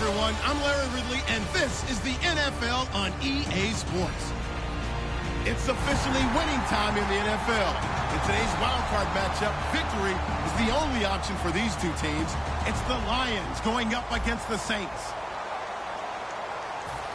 everyone. I'm Larry Ridley, and this is the NFL on EA Sports. It's officially winning time in the NFL. In today's wildcard matchup, victory is the only option for these two teams. It's the Lions going up against the Saints.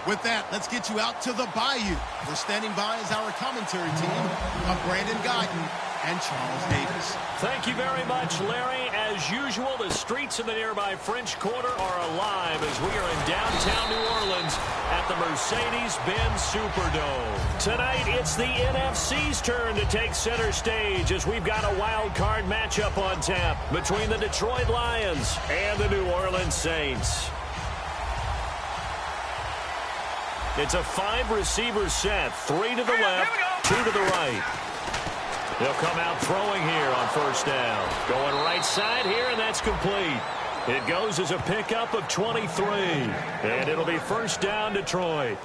With that, let's get you out to the Bayou. We're standing by as our commentary team of Brandon Guyton and Charles Davis. Thank you very much, Larry. As usual, the streets in the nearby French Quarter are alive as we are in downtown New Orleans at the Mercedes-Benz Superdome. Tonight, it's the NFC's turn to take center stage as we've got a wild card matchup on tap between the Detroit Lions and the New Orleans Saints. It's a 5-receiver set, 3 to the left, 2 to the right. They'll come out throwing here on first down. Going right side here, and that's complete. It goes as a pickup of 23. And it'll be first down, Detroit.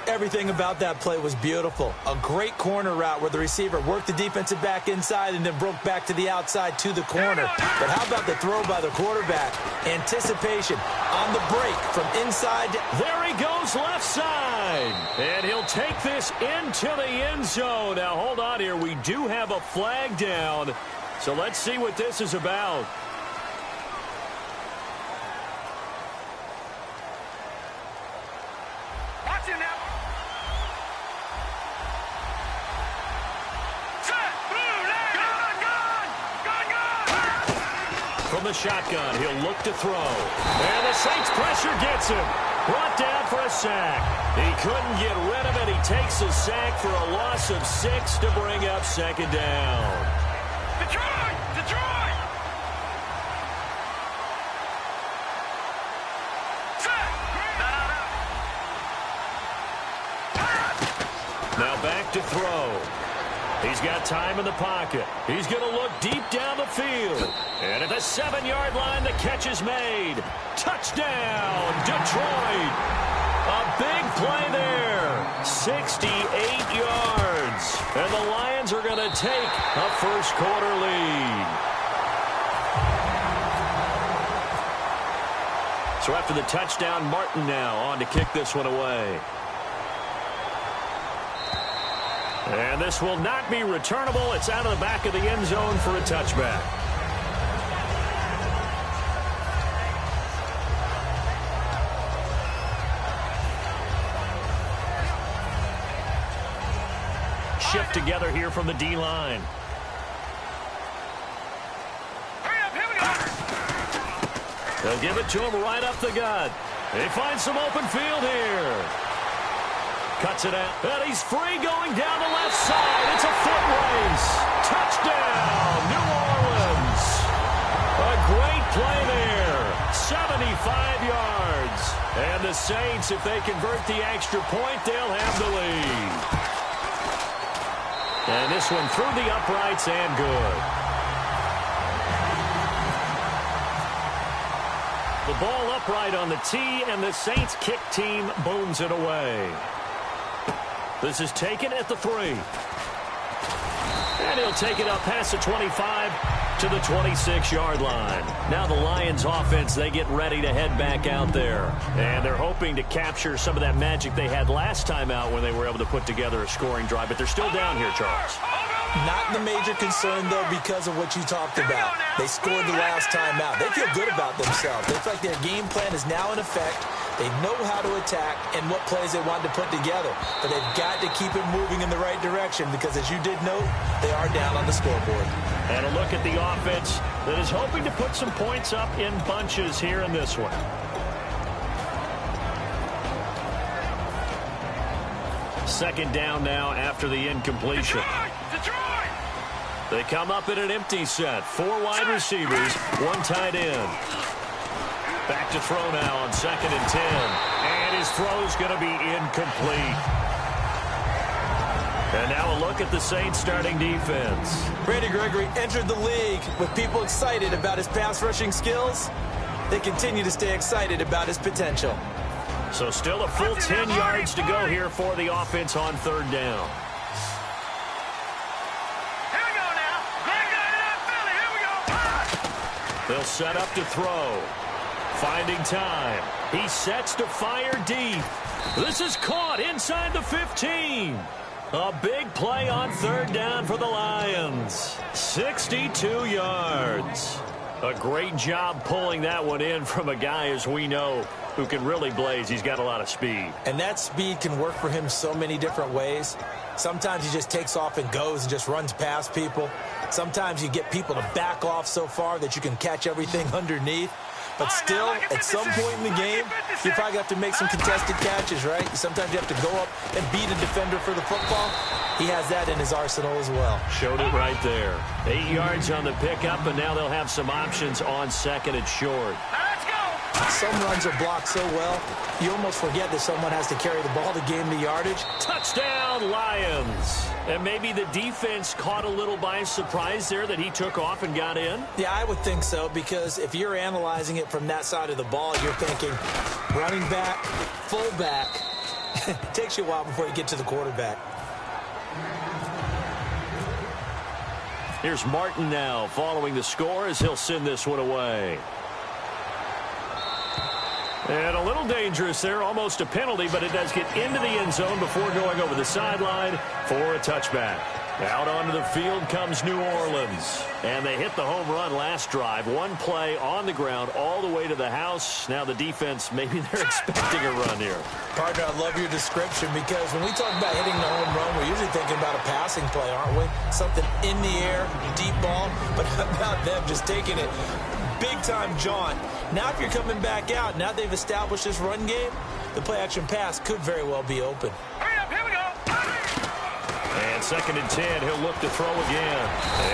Everything about that play was beautiful. A great corner route where the receiver worked the defensive back inside and then broke back to the outside to the corner. But how about the throw by the quarterback? Anticipation on the break from inside. There he goes left side. And he'll take this into the end zone. Now, hold on here. We do have a flag down. So let's see what this is about. Watch it now. From the shotgun, he'll look to throw. And the Saints pressure gets him. Brought down for a sack. He couldn't get rid of it. He takes a sack for a loss of 6 to bring up second down. Detroit! Detroit! Now back to throw. He's got time in the pocket. He's going to look deep down the field. And at the 7-yard line, the catch is made. Touchdown, Detroit. A big play there. 68 yards. And the Lions are going to take a first-quarter lead. So after the touchdown, Martin now on to kick this one away. And this will not be returnable. It's out of the back of the end zone for a touchback. Shift together here from the D-line. Hurry up, here we go. They'll give it to him right up the gut. They find some open field here. Cuts it out. And he's free going down the left side. It's a foot race. Touchdown, New Orleans. A great play there. 75 yards. And the Saints, if they convert the extra point, they'll have the lead. And this one through the uprights and good. The ball upright on the tee, and the Saints kick team booms it away. This is taken at the 3. And he'll take it up past the 25 to the 26-yard line. Now the Lions offense, they get ready to head back out there. And they're hoping to capture some of that magic they had last time out when they were able to put together a scoring drive. But they're still down here, Charles. Not the major concern, though, because of what you talked about. They scored the last time out. They feel good about themselves. They feel like their game plan is now in effect. They know how to attack and what plays they want to put together. But they've got to keep it moving in the right direction because, as you did note, they are down on the scoreboard. And a look at the offense that is hoping to put some points up in bunches here in this one. Second down now after the incompletion. Detroit! They come up in an empty set. 4 wide receivers, 1 tight end. Back to throw now on 2nd and 10. And his throw's going to be incomplete. And now a look at the Saints starting defense. Randy Gregory entered the league with people excited about his pass rushing skills. They continue to stay excited about his potential. So still a full 10 yards to go here for the offense on 3rd down. Here we go now. Greg got it out, Philly. Here we go. They'll set up to throw. Finding time. He sets to fire deep. This is caught inside the 15. A big play on third down for the Lions. 62 yards. A great job pulling that one in from a guy, as we know, who can really blaze. He's got a lot of speed. And that speed can work for him so many different ways. Sometimes he just takes off and goes and just runs past people. Sometimes you get people to back off so far that you can catch everything underneath. But still, at some point in the game, you probably have to make some contested catches, right? Sometimes you have to go up and beat a defender for the football. He has that in his arsenal as well. Showed it right there. 8 yards on the pickup, and now they'll have some options on second and short. Let's go. Some runs are blocked so well, you almost forget that someone has to carry the ball to gain the yardage. Touchdown, Lions. And maybe the defense caught a little by surprise there that he took off and got in? Yeah, I would think so, because if you're analyzing it from that side of the ball, you're thinking running back, fullback. It takes you a while before you get to the quarterback. Here's Martin now following the score as he'll send this one away. And a little dangerous there, almost a penalty, but it does get into the end zone before going over the sideline for a touchback. Out onto the field comes New Orleans. And they hit the home run last drive. One play on the ground all the way to the house. Now the defense, maybe they're expecting a run here. Partner, I love your description, because when we talk about hitting the home run, we're usually thinking about a passing play, aren't we? Something in the air, deep ball, but how about them just taking it big-time jaunt. Now if you're coming back out, now they've established this run game, the play-action pass could very well be open. Hurry up, here we go. And second and 10, he'll look to throw again.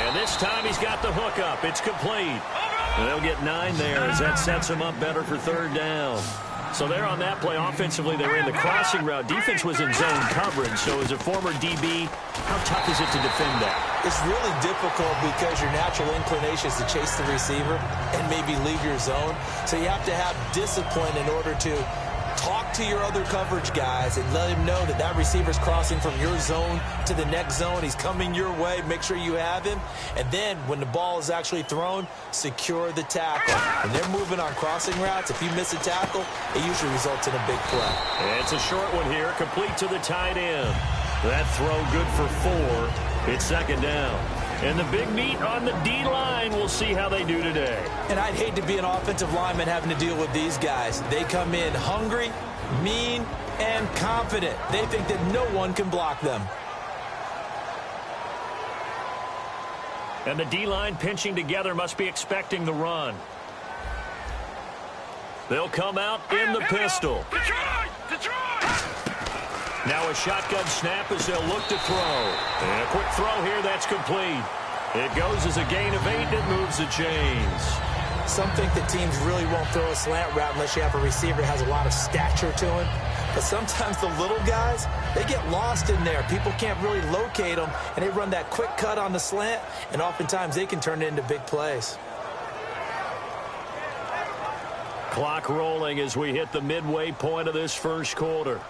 And this time he's got the hookup. It's complete. And they'll get 9 there as that sets him up better for third down. So there on that play, offensively, they ran the crossing route. Defense was in zone coverage. So as a former DB, how tough is it to defend that? It's really difficult because your natural inclination is to chase the receiver and maybe leave your zone. So you have to have discipline in order to talk to your other coverage guys and let him know that that receiver's crossing from your zone to the next zone. He's coming your way. Make sure you have him. And then when the ball is actually thrown, secure the tackle. When they're moving on crossing routes, if you miss a tackle, it usually results in a big play. And it's a short one here, complete to the tight end. That throw good for 4. It's second down. And the big meat on the D-line, we'll see how they do today. And I'd hate to be an offensive lineman having to deal with these guys. They come in hungry, mean, and confident. They think that no one can block them. And the D-line pinching together must be expecting the run. They'll come out in the pistol. Detroit! Detroit! Now a shotgun snap as they'll look to throw. And a quick throw here, that's complete. It goes as a gain of 8, and it moves the chains. Some think that teams really won't throw a slant route unless you have a receiver that has a lot of stature to him. But sometimes the little guys, they get lost in there. People can't really locate them, and they run that quick cut on the slant, and oftentimes they can turn it into big plays. Clock rolling as we hit the midway point of this first quarter.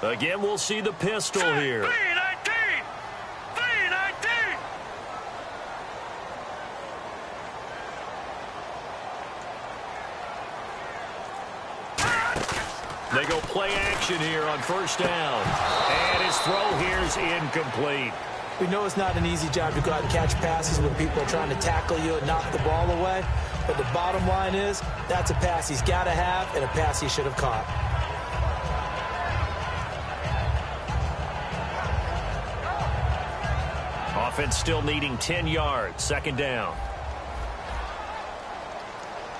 Again, we'll see the pistol here. 3-19! 3-19! They go play action here on first down. And his throw here is incomplete. We know it's not an easy job to go out and catch passes when people are trying to tackle you and knock the ball away. But the bottom line is, that's a pass he's got to have and a pass he should have caught. Offense still needing 10 yards. Second down.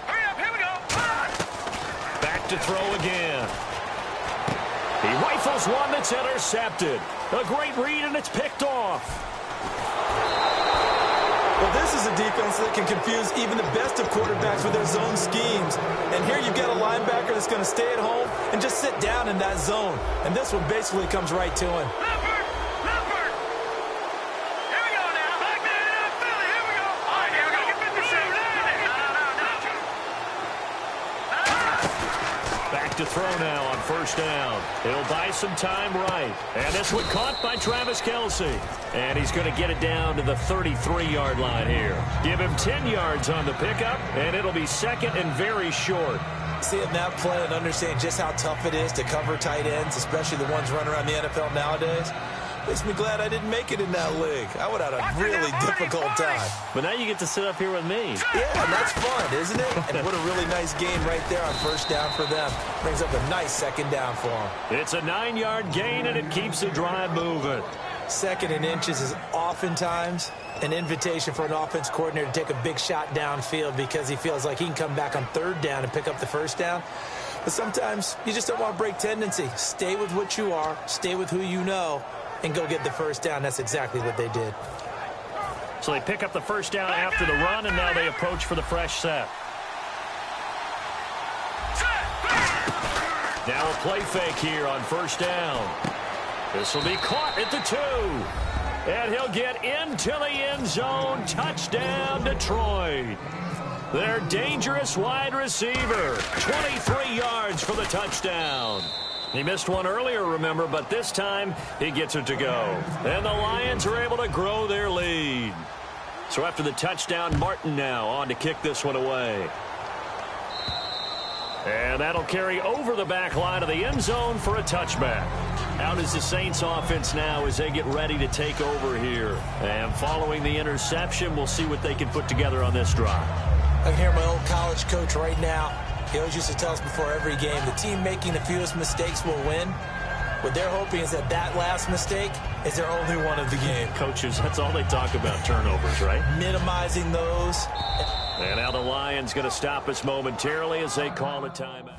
Hurry up, here we go! Back to throw again. He rifles one that's intercepted. A great read, and it's picked off. Well, this is a defense that can confuse even the best of quarterbacks with their zone schemes. And here you've got a linebacker that's going to stay at home and just sit down in that zone. And this one basically comes right to him. Leopard! Leopard! Here we go now! Back there, Philly, here we go! All right, here we go! Get 56! No. Back to to throw now on first down. He'll buy some time right. And this one caught by Travis Kelce. And he's going to get it down to the 33-yard line here. Give him 10 yards on the pickup, and it'll be second and very short. Seeing that play and understand just how tough it is to cover tight ends, especially the ones running around the NFL nowadays, makes me glad I didn't make it in that league. I would have had a really difficult time. But now you get to sit up here with me. Yeah, and that's fun, isn't it? And what a really nice game right there on first down for them. Brings up a nice second down for them. It's a 9-yard gain, and it keeps the drive moving. Second and inches is oftentimes an invitation for an offense coordinator to take a big shot downfield because he feels like he can come back on third down and pick up the first down. But sometimes you just don't want to break tendency. Stay with what you are, stay with who you know, and go get the first down. That's exactly what they did. So they pick up the first down after the run, and now they approach for the fresh set. Now a play fake here on first down. This will be caught at the 2. And he'll get into the end zone. Touchdown, Detroit. Their dangerous wide receiver. 23 yards for the touchdown. He missed one earlier, remember, but this time he gets it to go. And the Lions are able to grow their lead. So after the touchdown, Martin now on to kick this one away. And that'll carry over the back line of the end zone for a touchback. Out is the Saints offense now as they get ready to take over here. And following the interception, we'll see what they can put together on this drive. I can hear my old college coach right now. He always used to tell us before every game, the team making the fewest mistakes will win. What they're hoping is that last mistake is their only one of the game. Coaches, that's all they talk about, turnovers, right? Minimizing those. And now the Lions going to stop us momentarily as they call a timeout.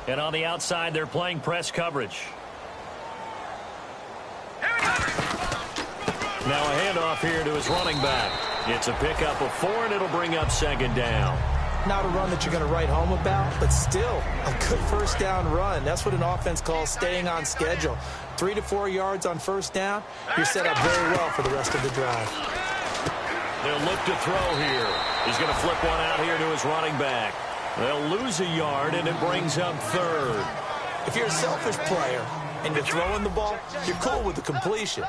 And on the outside, they're playing press coverage. Now a handoff here to his running back. It's a pickup of 4, and it'll bring up second down. Not a run that you're going to write home about, but still a good first down run. That's what an offense calls staying on schedule. 3 to 4 yards on first down. You're set up very well for the rest of the drive. They'll look to throw here. He's going to flip one out here to his running back. They'll lose a yard, and it brings up third. If you're a selfish player and you're throwing the ball, you're cool with the completion.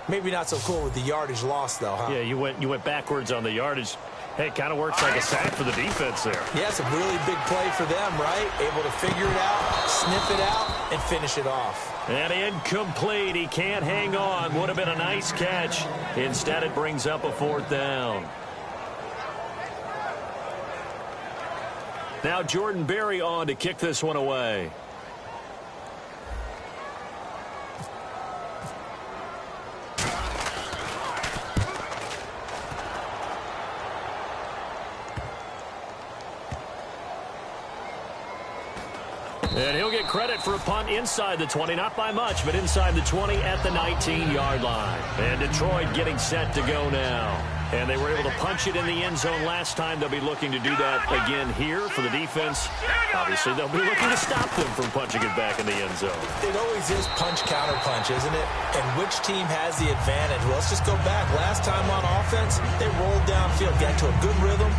Maybe not so cool with the yardage loss, though, huh? Yeah, you went backwards on the yardage. Hey, it kind of works like a sack for the defense there. Yeah, it's a really big play for them, right? Able to figure it out, sniff it out, and finish it off. And incomplete. He can't hang on. Would have been a nice catch. Instead, it brings up a 4th down. Now Jordan Berry on to kick this one away. And he'll get credit for a punt inside the 20, not by much, but inside the 20 at the 19-yard line. And Detroit getting set to go now. And they were able to punch it in the end zone last time. They'll be looking to do that again here for the defense. Obviously, they'll be looking to stop them from punching it back in the end zone. It always is punch-counter-punch, isn't it? And which team has the advantage? Well, let's just go back. Last time on offense, they rolled downfield, got to a good rhythm.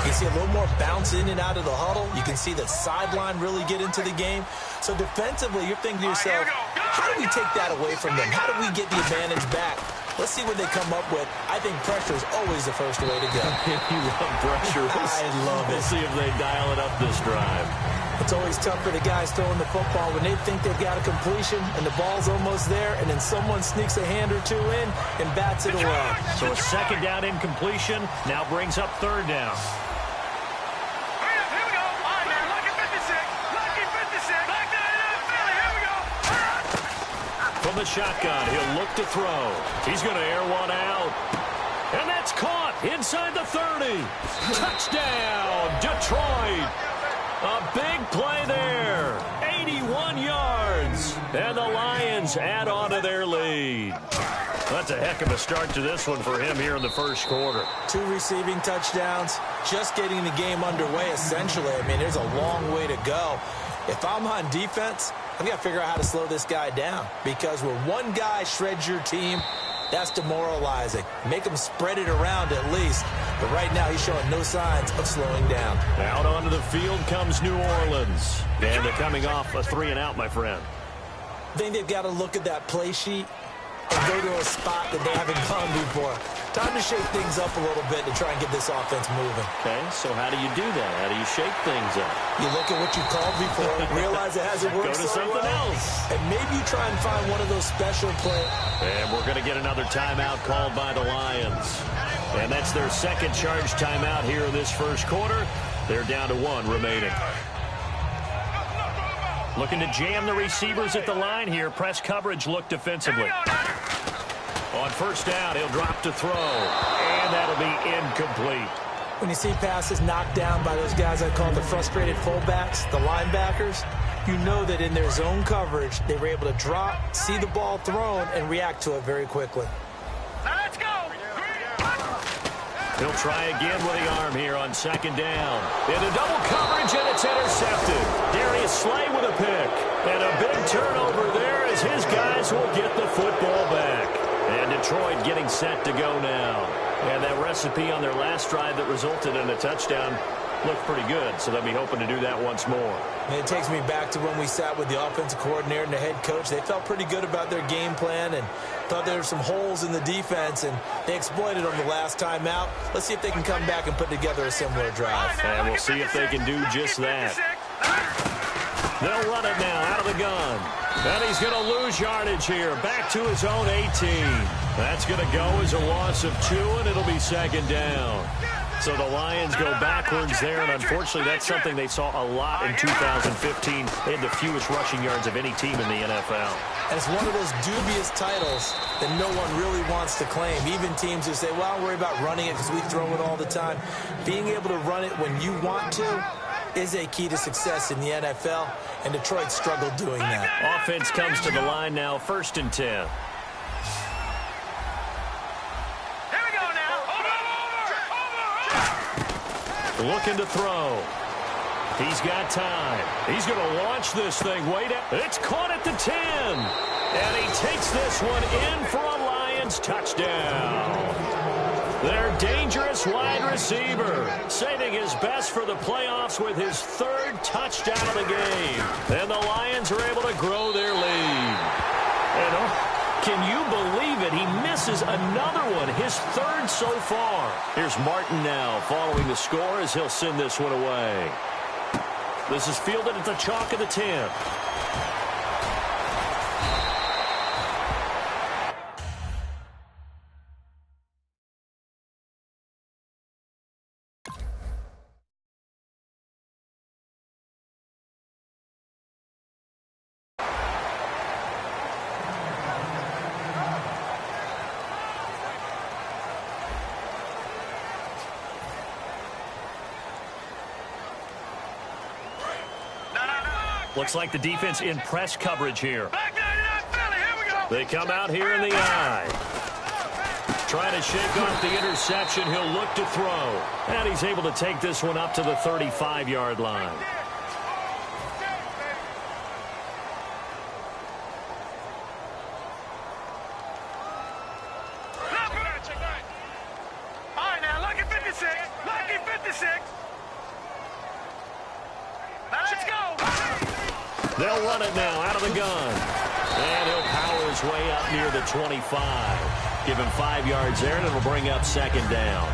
You see a little more bounce in and out of the huddle. You can see the sideline really get into the game. So defensively, you're thinking to yourself, how do we take that away from them? How do we get the advantage back? Let's see what they come up with. I think pressure is always the first way to go. You love pressure. I love it. We'll see if they dial it up this drive. It's always tough for the guys throwing the football when they think they've got a completion and the ball's almost there, and then someone sneaks a hand or two in and bats it away. So a second down incompletion now brings up third down. From the shotgun, he'll look to throw. He's going to air one out. And that It's caught inside the 30. Touchdown, Detroit. A big play there. 81 yards. And the Lions add on to their lead. That's a heck of a start to this one for him here in the first quarter. 2 receiving touchdowns, just getting the game underway, essentially. I mean, there's a long way to go. If I'm on defense, I've got to figure out how to slow this guy down, because when one guy shreds your team, that's demoralizing. Make him spread it around at least. But right now, he's showing no signs of slowing down. Out onto the field comes New Orleans. And they're coming off a 3-and-out, my friend. I think they've got to look at that play sheet and go to a spot that they haven't gone before. Time to shake things up a little bit to try and get this offense moving. Okay, so how do you do that? How do you shake things up? You look at what you called before, realize it hasn't worked Go to something else. and maybe you try and find one of those special plays. And we're going to get another timeout called by the Lions. And that's their second charge timeout here in this first quarter. They're down to 1 remaining. Looking to jam the receivers at the line here. Press coverage look defensively. On first down, he'll drop to throw. And that'll be incomplete. When you see passes knocked down by those guys I call the frustrated fullbacks, the linebackers, you know that in their zone coverage, they were able to drop, see the ball thrown, and react to it very quickly. Let's go. He'll try again with the arm here on second down. Into double coverage, and it's intercepted. Darius Slay with a pick. And a big turnover there as his guys will get the football back. And Detroit getting set to go now. And that recipe on their last drive that resulted in a touchdown looked pretty good, so they'll be hoping to do that once more. And it takes me back to when we sat with the offensive coordinator and the head coach. They felt pretty good about their game plan and thought there were some holes in the defense, and they exploited them the last time out. Let's see if they can come back and put together a similar drive. And we'll see if they can do just that. They'll run it now out of the gun. And he's going to lose yardage here. Back to his own 18. That's going to go as a loss of 2, and it'll be second down. So the Lions go backwards there, and unfortunately that's something they saw a lot in 2015. They had the fewest rushing yards of any team in the NFL. And it's one of those dubious titles that no one really wants to claim. Even teams who say, well, I don't worry about running it because we throw it all the time. Being able to run it when you want to is a key to success in the NFL, and Detroit struggled doing that. Offense comes to the line now, 1st and 10. Looking to throw. He's got time. He's going to launch this thing way down. It's caught at the 10. And he takes this one in for a Lions touchdown. Their dangerous wide receiver, saving his best for the playoffs with his 3rd touchdown of the game. And the Lions are able to grow their lead. And can you believe it? He misses another one, his 3rd so far. Here's Martin now following the score as he'll send this one away. This is fielded at the chalk of the 10. Looks like the defense in press coverage here. They come out here in the eye. Trying to shake off the interception. He'll look to throw. And he's able to take this one up to the 35-yard line. All right, now, lucky 56. Lucky 56. Let's go. They'll run it now out of the gun. And he'll power his way up near the 25. Give him 5 yards there, and it'll bring up second down.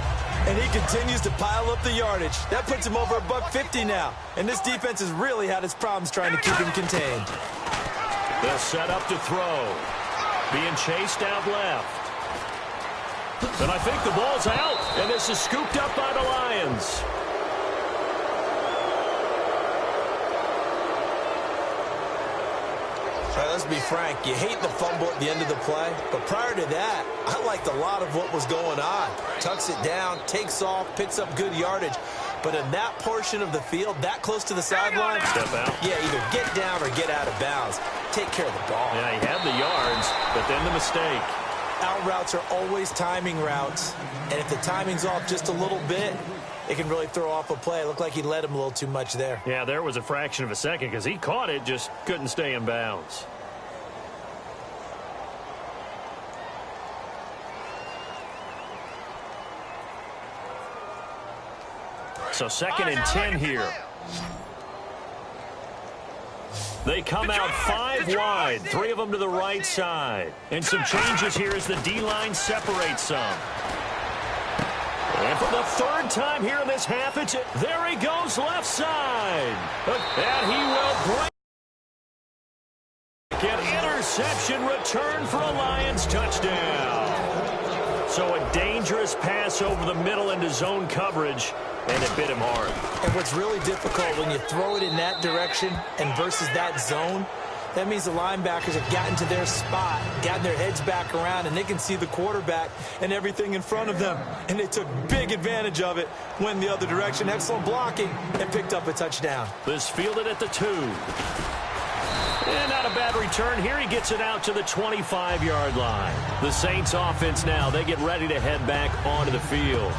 And he continues to pile up the yardage. That puts him over $150 now. And this defense has really had its problems trying to keep him contained. They'll set up to throw. Being chased out left. And I think the ball's out. And this is scooped up by the Lions. All right, let's just be frank, you hate the fumble at the end of the play, but prior to that, I liked a lot of what was going on. Tucks it down, takes off, picks up good yardage. But in that portion of the field, that close to the sideline, step out. Yeah, either get down or get out of bounds. Take care of the ball. Yeah, he had the yards, but then the mistake. Out routes are always timing routes, and if the timing's off just a little bit, it can really throw off a play. It looked like he led him a little too much there. Yeah, there was a fraction of a second because he caught it, just couldn't stay in bounds. So 2nd and 10 here. They come out 5 wide, 3 of them to the right side. And some changes here as the D-line separates some. And for the 3rd time here in this half, there he goes left side. And he will break an interception return for a Lions touchdown. So a dangerous pass over the middle into zone coverage, and it bit him hard. And what's really difficult when you throw it in that direction and versus that zone, that means the linebackers have gotten to their spot, gotten their heads back around, and they can see the quarterback and everything in front of them. And they took big advantage of it, went the other direction, excellent blocking, and picked up a touchdown. This fielded at the 2. And not a bad return here. He gets it out to the 25-yard line. The Saints offense now, they get ready to head back onto the field.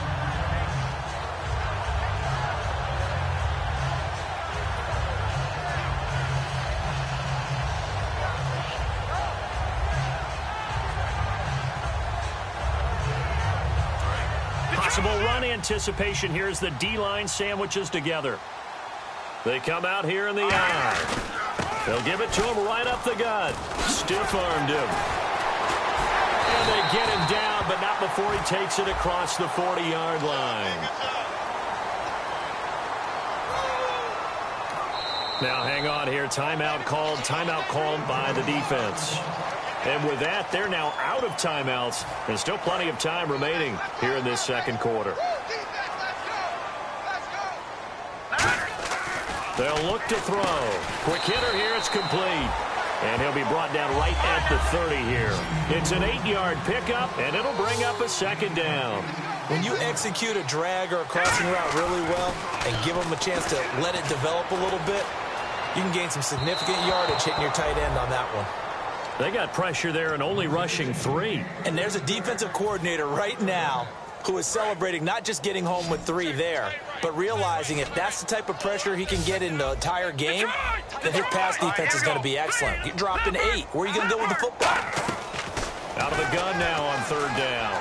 Possible run anticipation here as the D-line sandwiches together. They come out here in the eye. They'll give it to him right up the gut. Stiff-armed him. And they get him down, but not before he takes it across the 40-yard line. Now hang on here. Timeout called by the defense. And with that, they're now out of timeouts, and still plenty of time remaining here in this 2nd quarter. They'll look to throw. Quick hitter here. It's complete. And he'll be brought down right at the 30 here. It's an 8-yard pickup, and it'll bring up a 2nd down. When you execute a drag or a crossing route really well and give them a chance to let it develop a little bit, you can gain some significant yardage hitting your tight end on that one. They got pressure there and only rushing 3. And there's a defensive coordinator right now who is celebrating not just getting home with 3 there, but realizing if that's the type of pressure he can get in the entire game, then his pass defense is going to be excellent. Get dropped in 8. Where are you going to go with the football? Out of the gun now on 3rd down.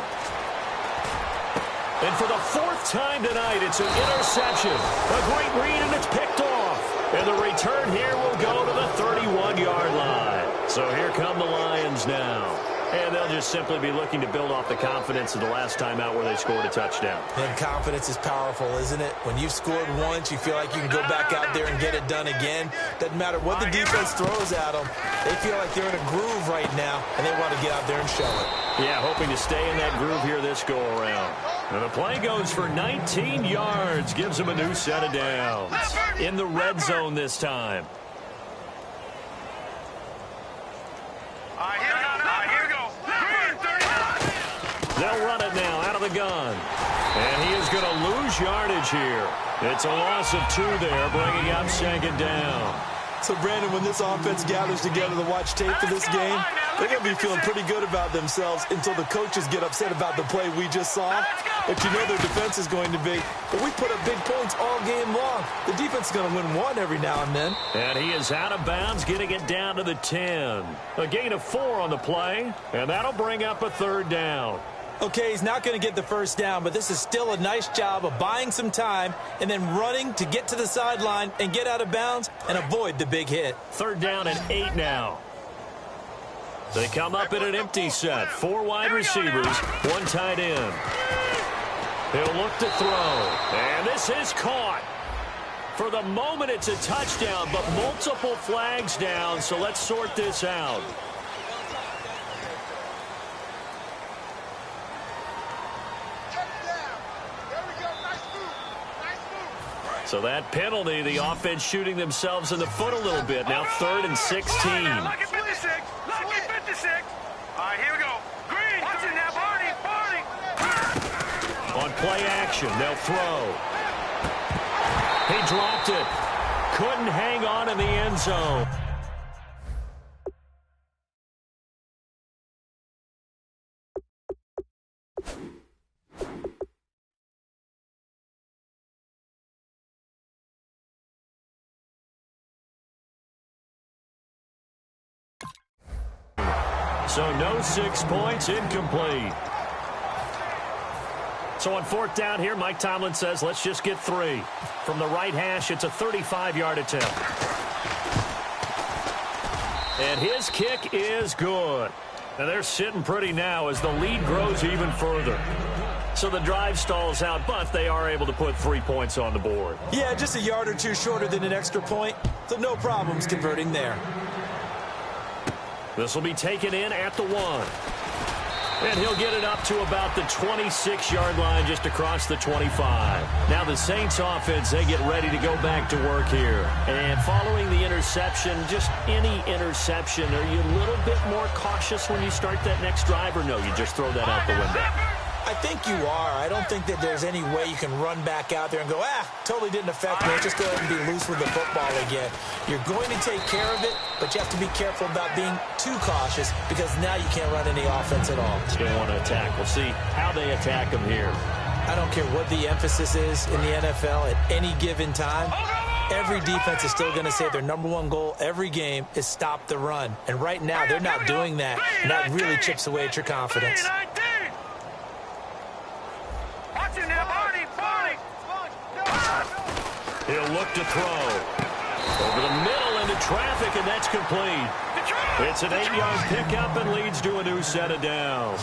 And for the 4th time tonight, it's an interception. A great read, and it's picked off. And the return here will go to the 31-yard line. So here come the Lions now. And they'll just simply be looking to build off the confidence of the last time out where they scored a touchdown. And confidence is powerful, isn't it? When you've scored once, you feel like you can go back out there and get it done again. Doesn't matter what the defense throws at them. They feel like they're in a groove right now, and they want to get out there and show it. Yeah, hoping to stay in that groove here this go-around. And the play goes for 19 yards. Gives them a new set of downs. In the red zone this time. Here we go. They'll run it now out of the gun. And he is going to lose yardage here. It's a loss of 2 there, bringing up 2nd down. So, Brandon, when this offense gathers together to watch tape for this game, they're going to be feeling pretty good about themselves until the coaches get upset about the play we just saw. But you know their defense is going to be. But we put up big points all game long. The defense is going to win one every now and then. And he is out of bounds, getting it down to the 10. A gain of 4 on the play, and that'll bring up a 3rd down. Okay, he's not going to get the first down, but this is still a nice job of buying some time and then running to get to the sideline and get out of bounds and avoid the big hit. 3rd down and 8 now. They come up in an empty set. 4 wide receivers, 1 tight end. He'll look to throw, and this is caught. For the moment, it's a touchdown, but multiple flags down, so let's sort this out. So that penalty, the offense shooting themselves in the foot a little bit. Now 3rd and 16. 56. All right, here we go. Green. Watch it now, Barney. Barney. On play action, they'll throw. He dropped it. Couldn't hang on in the end zone. So no 6 points, incomplete. So on 4th down here, Mike Tomlin says, let's just get 3. From the right hash, it's a 35-yard attempt. And his kick is good. And they're sitting pretty now as the lead grows even further. So the drive stalls out, but they are able to put 3 points on the board. Yeah, just a yard or two shorter than an extra point, so no problems converting there. This will be taken in at the 1. And he'll get it up to about the 26-yard line just across the 25. Now the Saints offense, they get ready to go back to work here. And following the interception, just any interception, are you a little bit more cautious when you start that next drive, or no, you just throw that out the window? I think you are. I don't think that there's any way you can run back out there and go, totally didn't affect me. Just go ahead and be loose with the football again. You're going to take care of it, but you have to be careful about being too cautious because now you can't run any offense at all. They want to attack. We'll see how they attack them here. I don't care what the emphasis is in the NFL at any given time. Every defense is still going to say their #1 goal every game is stop the run. And right now, they're not doing that, and that really chips away at your confidence. He'll look to throw. Over the middle into traffic, and that's complete. It's an 8-yard pickup and leads to a new set of downs.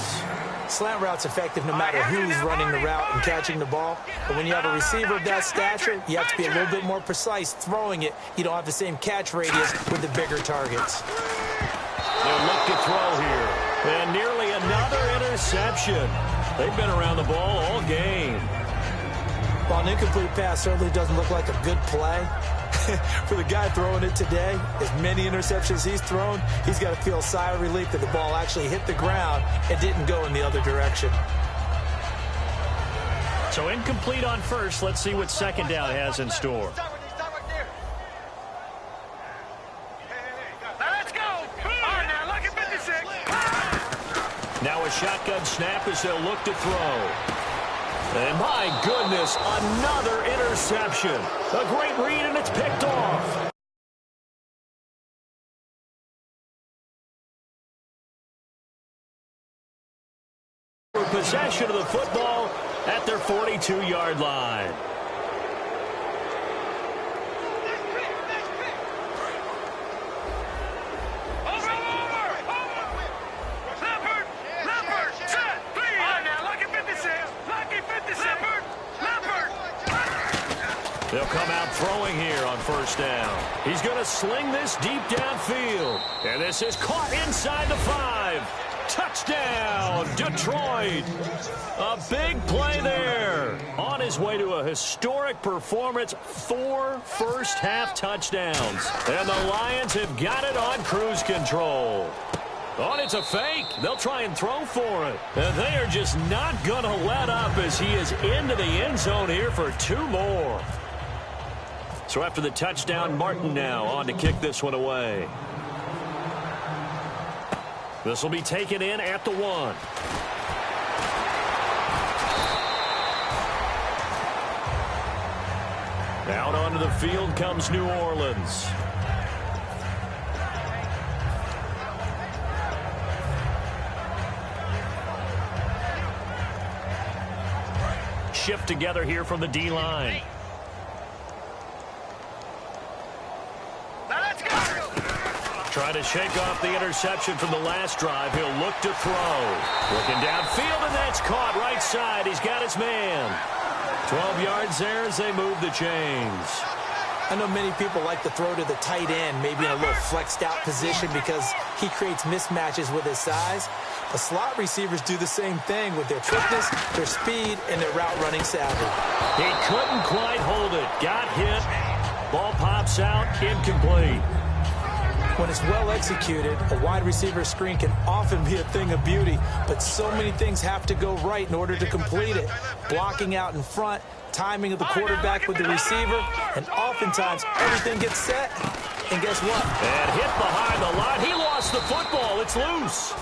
Slant route's effective no matter who's running the route and catching the ball. But when you have a receiver of that stature, you have to be a little bit more precise throwing it. You don't have the same catch radius with the bigger targets. They'll look to throw here. And nearly another interception. They've been around the ball all game. While an incomplete pass certainly doesn't look like a good play, for the guy throwing it today, as many interceptions he's thrown, he's got to feel a sigh of relief that the ball actually hit the ground and didn't go in the other direction. So incomplete on first. Let's see what 2nd down has in store. Now a shotgun snap as they'll look to throw. And my goodness, another interception. A great read, and it's picked off. Possession of the football at their 42-yard line. They'll come out throwing here on 1st down. He's going to sling this deep downfield. And this is caught inside the 5. Touchdown, Detroit. A big play there. On his way to a historic performance, 4 first-half touchdowns. And the Lions have got it on cruise control. Oh, and it's a fake. They'll try and throw for it. And they are just not going to let up as he is into the end zone here for 2 more. So after the touchdown, Martin now on to kick this one away. This will be taken in at the 1. Out onto the field comes New Orleans. Shift together here from the D-line. Trying to shake off the interception from the last drive. He'll look to throw. Looking downfield, and that's caught right side. He's got his man. 12 yards there as they move the chains. I know many people like to throw to the tight end, maybe in a little flexed out position because he creates mismatches with his size. The slot receivers do the same thing with their quickness, their speed, and their route running savvy. He couldn't quite hold it. Got hit. Ball pops out, incomplete. When it's well executed, a wide receiver screen can often be a thing of beauty, but so many things have to go right in order to complete it. Blocking out in front, timing of the quarterback with the receiver, and oftentimes everything gets set. And guess what? And hit behind the line. He lost the football. It's loose.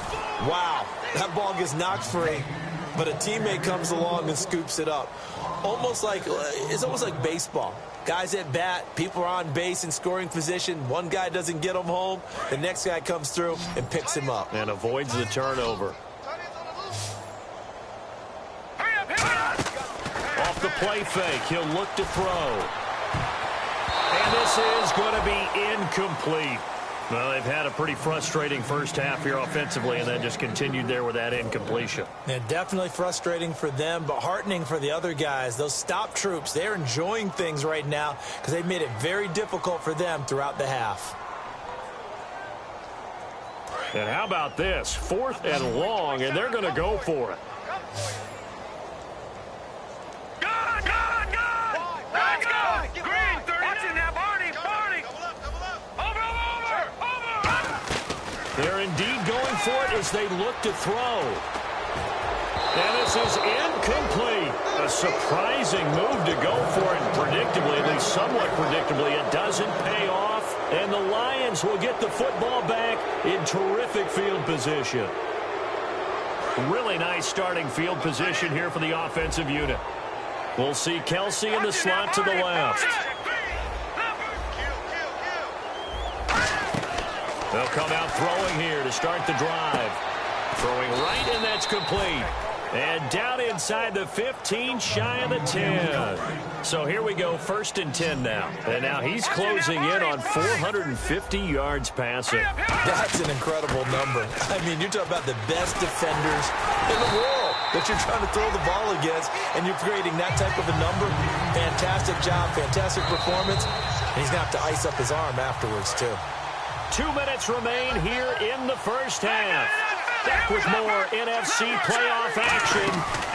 Wow, that ball gets knocked free, but a teammate comes along and scoops it up. It's almost like baseball. Guys at bat, people are on base in scoring position. One guy doesn't get him home. The next guy comes through and picks him up. And avoids the turnover. Off the play fake, he'll look to throw. And this is going to be incomplete. Well, they've had a pretty frustrating first half here offensively and then just continued there with that incompletion. Yeah, definitely frustrating for them, but heartening for the other guys. Those stop troops, they're enjoying things right now because they've made it very difficult for them throughout the half. And how about this? 4th and long, and they're going to go for it. They're indeed going for it as they look to throw. And this is incomplete. A surprising move to go for it. Predictably, at least somewhat predictably, it doesn't pay off. And the Lions will get the football back in terrific field position. Really nice starting field position here for the offensive unit. We'll see Kelsey in the slot to the left. They'll come out throwing here to start the drive. Throwing right, and that's complete. And down inside the 15, shy of the 10. So here we go, 1st and 10 now. And now he's closing in on 450 yards passing. That's an incredible number. I mean, you're talking about the best defenders in the world that you're trying to throw the ball against, and you're creating that type of a number. Fantastic job, fantastic performance. And he's going to have to ice up his arm afterwards, too. 2 minutes remain here in the first half. Back with more NFC playoff action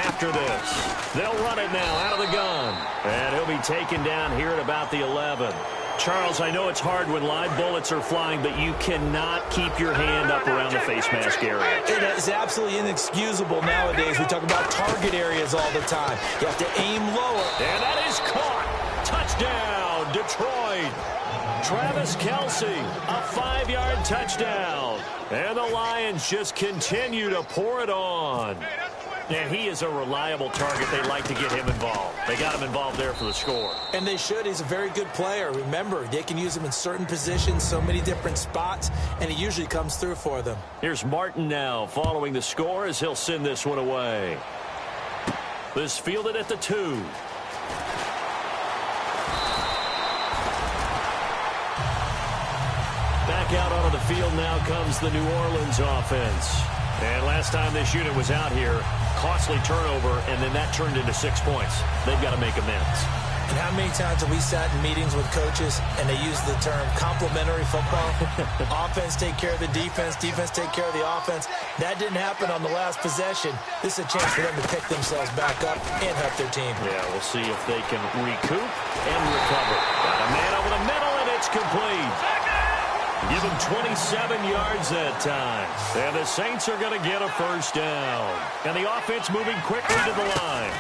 after this. They'll run it now out of the gun. And he'll be taken down here at about the 11. Charles, I know it's hard when live bullets are flying, but you cannot keep your hand up around the face mask area. It is absolutely inexcusable nowadays. We talk about target areas all the time. You have to aim lower. And that is caught. Touchdown, Detroit. Travis Kelsey, a 5-yard touchdown. And the Lions just continue to pour it on. And he is a reliable target. They like to get him involved. They got him involved there for the score. And they should. He's a very good player. Remember, they can use him in certain positions, so many different spots, and he usually comes through for them. Here's Martin now following the score as he'll send this one away. This fielded at the 2. Back out onto the field now comes the New Orleans offense. And last time this unit was out here, costly turnover, and then that turned into 6 points. They've got to make amends. And how many times have we sat in meetings with coaches and they use the term complementary football? Offense take care of the defense, defense take care of the offense. That didn't happen on the last possession. This is a chance for them to pick themselves back up and help their team. Yeah, we'll see if they can recoup and recover. Got a man over the middle, and it's complete. Give him 27 yards that time. And the Saints are going to get a first down. And the offense moving quickly to the line.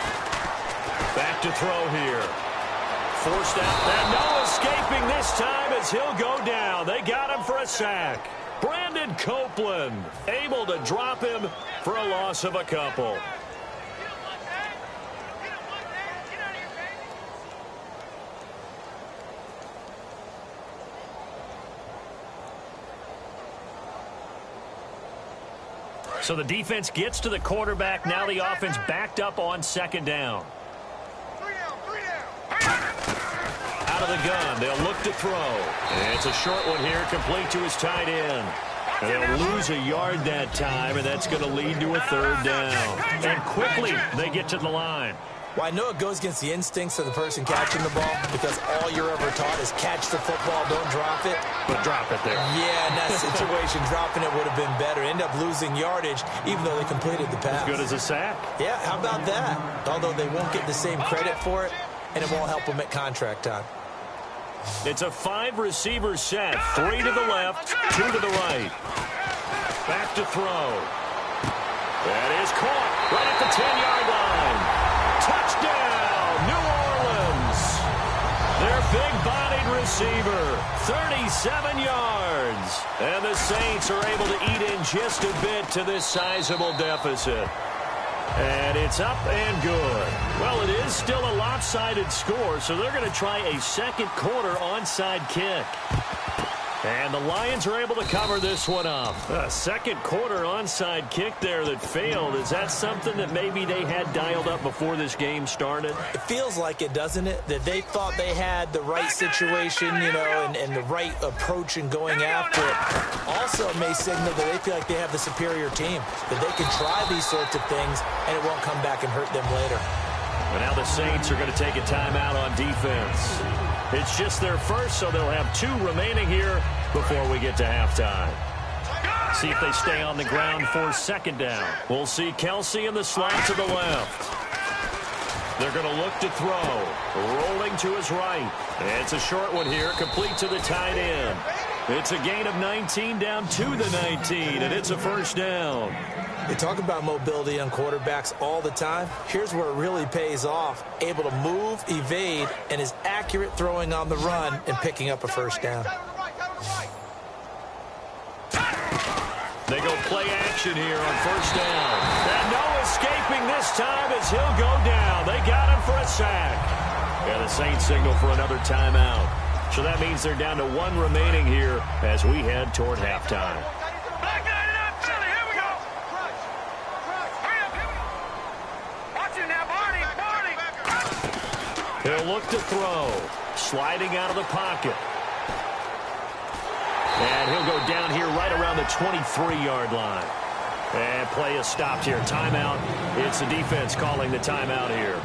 Back to throw here. Forced out. And no escaping this time as he'll go down. They got him for a sack. Brandon Copeland able to drop him for a loss of a couple. So the defense gets to the quarterback. Now the offense backed up on 2nd down. Out of the gun. They'll look to throw. And it's a short one here, complete to his tight end. And they'll lose a yard that time, and that's going to lead to a 3rd down. And quickly they get to the line. Well, I know it goes against the instincts of the person catching the ball because all you're ever taught is catch the football, don't drop it. But drop it there. Yeah, in that situation, dropping it would have been better. End up losing yardage, even though they completed the pass. As good as a sack. Yeah, how about that? Although they won't get the same credit for it, and it won't help them at contract time. It's a 5-receiver set. 3 to the left, 2 to the right. Back to throw. That is caught right at the 10-yard line. Touchdown, New Orleans. Their big-bodied receiver, 37 yards. And the Saints are able to eat in just a bit to this sizable deficit. And it's up and good. Well, it is still a lopsided score, so they're going to try a second quarter onside kick. And the Lions are able to cover this one up. A second quarter onside kick there that failed. Is that something that maybe they had dialed up before this game started? It feels like it, doesn't it? That they thought they had the right situation, you know, and the right approach in going after it. Also, it may signal that they feel like they have the superior team, that they can try these sorts of things, and it won't come back and hurt them later. And now the Saints are going to take a timeout on defense. It's just their first, so they'll have 2 remaining here before we get to halftime. See if they stay on the ground for second down. We'll see Kelsey in the slot to the left. They're going to look to throw. Rolling to his right. It's a short one here, complete to the tight end. It's a gain of 19 down to the 19, and it's a first down. They talk about mobility on quarterbacks all the time. Here's where it really pays off. Able to move, evade, and is accurate throwing on the run and picking up a first down. They go play action here on first down. And no escaping this time as he'll go down. They got him for a sack. And the Saints signal for another timeout. So that means they're down to 1 remaining here as we head toward halftime. He'll look to throw. Sliding out of the pocket. And he'll go down here right around the 23-yard line. And play is stopped here. Timeout. It's the defense calling the timeout here.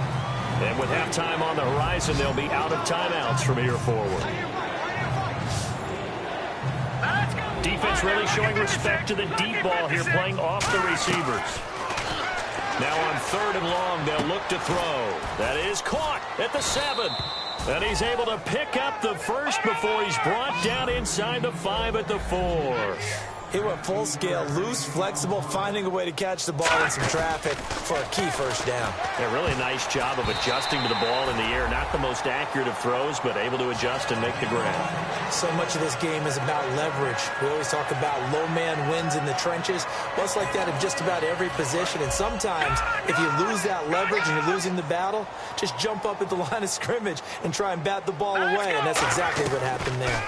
And with halftime on the horizon, they'll be out of timeouts from here forward. Defense really showing respect to the deep ball here, playing off the receivers. Now on 3rd and long, they'll look to throw. That is caught at the 7. And he's able to pick up the first before he's brought down inside the 5 at the 4. He went full scale, loose, flexible, finding a way to catch the ball in some traffic for a key first down. A really nice job of adjusting to the ball in the air. Not the most accurate of throws, but able to adjust and make the grab. So much of this game is about leverage. We always talk about low man wins in the trenches. Well, it's like that in just about every position. And sometimes, if you lose that leverage and you're losing the battle, just jump up at the line of scrimmage and try and bat the ball away. And that's exactly what happened there.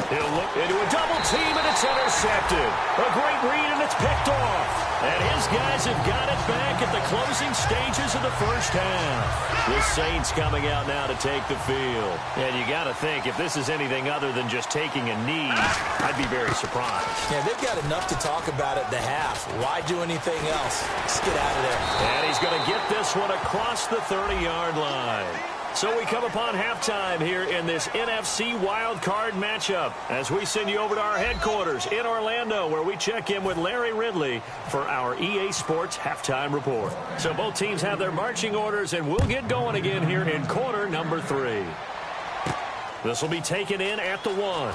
He'll look into a double team, and it's intercepted. A great read, and it's picked off. And his guys have got it back at the closing stages of the first half. The Saints coming out now to take the field. And you got to think, if this is anything other than just taking a knee, I'd be very surprised. Yeah, they've got enough to talk about at the half. Why do anything else? Just get out of there. And he's going to get this one across the 30-yard line. So we come upon halftime here in this NFC wildcard matchup as we send you over to our headquarters in Orlando, where we check in with Larry Ridley for our EA Sports halftime report. So both teams have their marching orders, and we'll get going again here in quarter number 3. This will be taken in at the 1.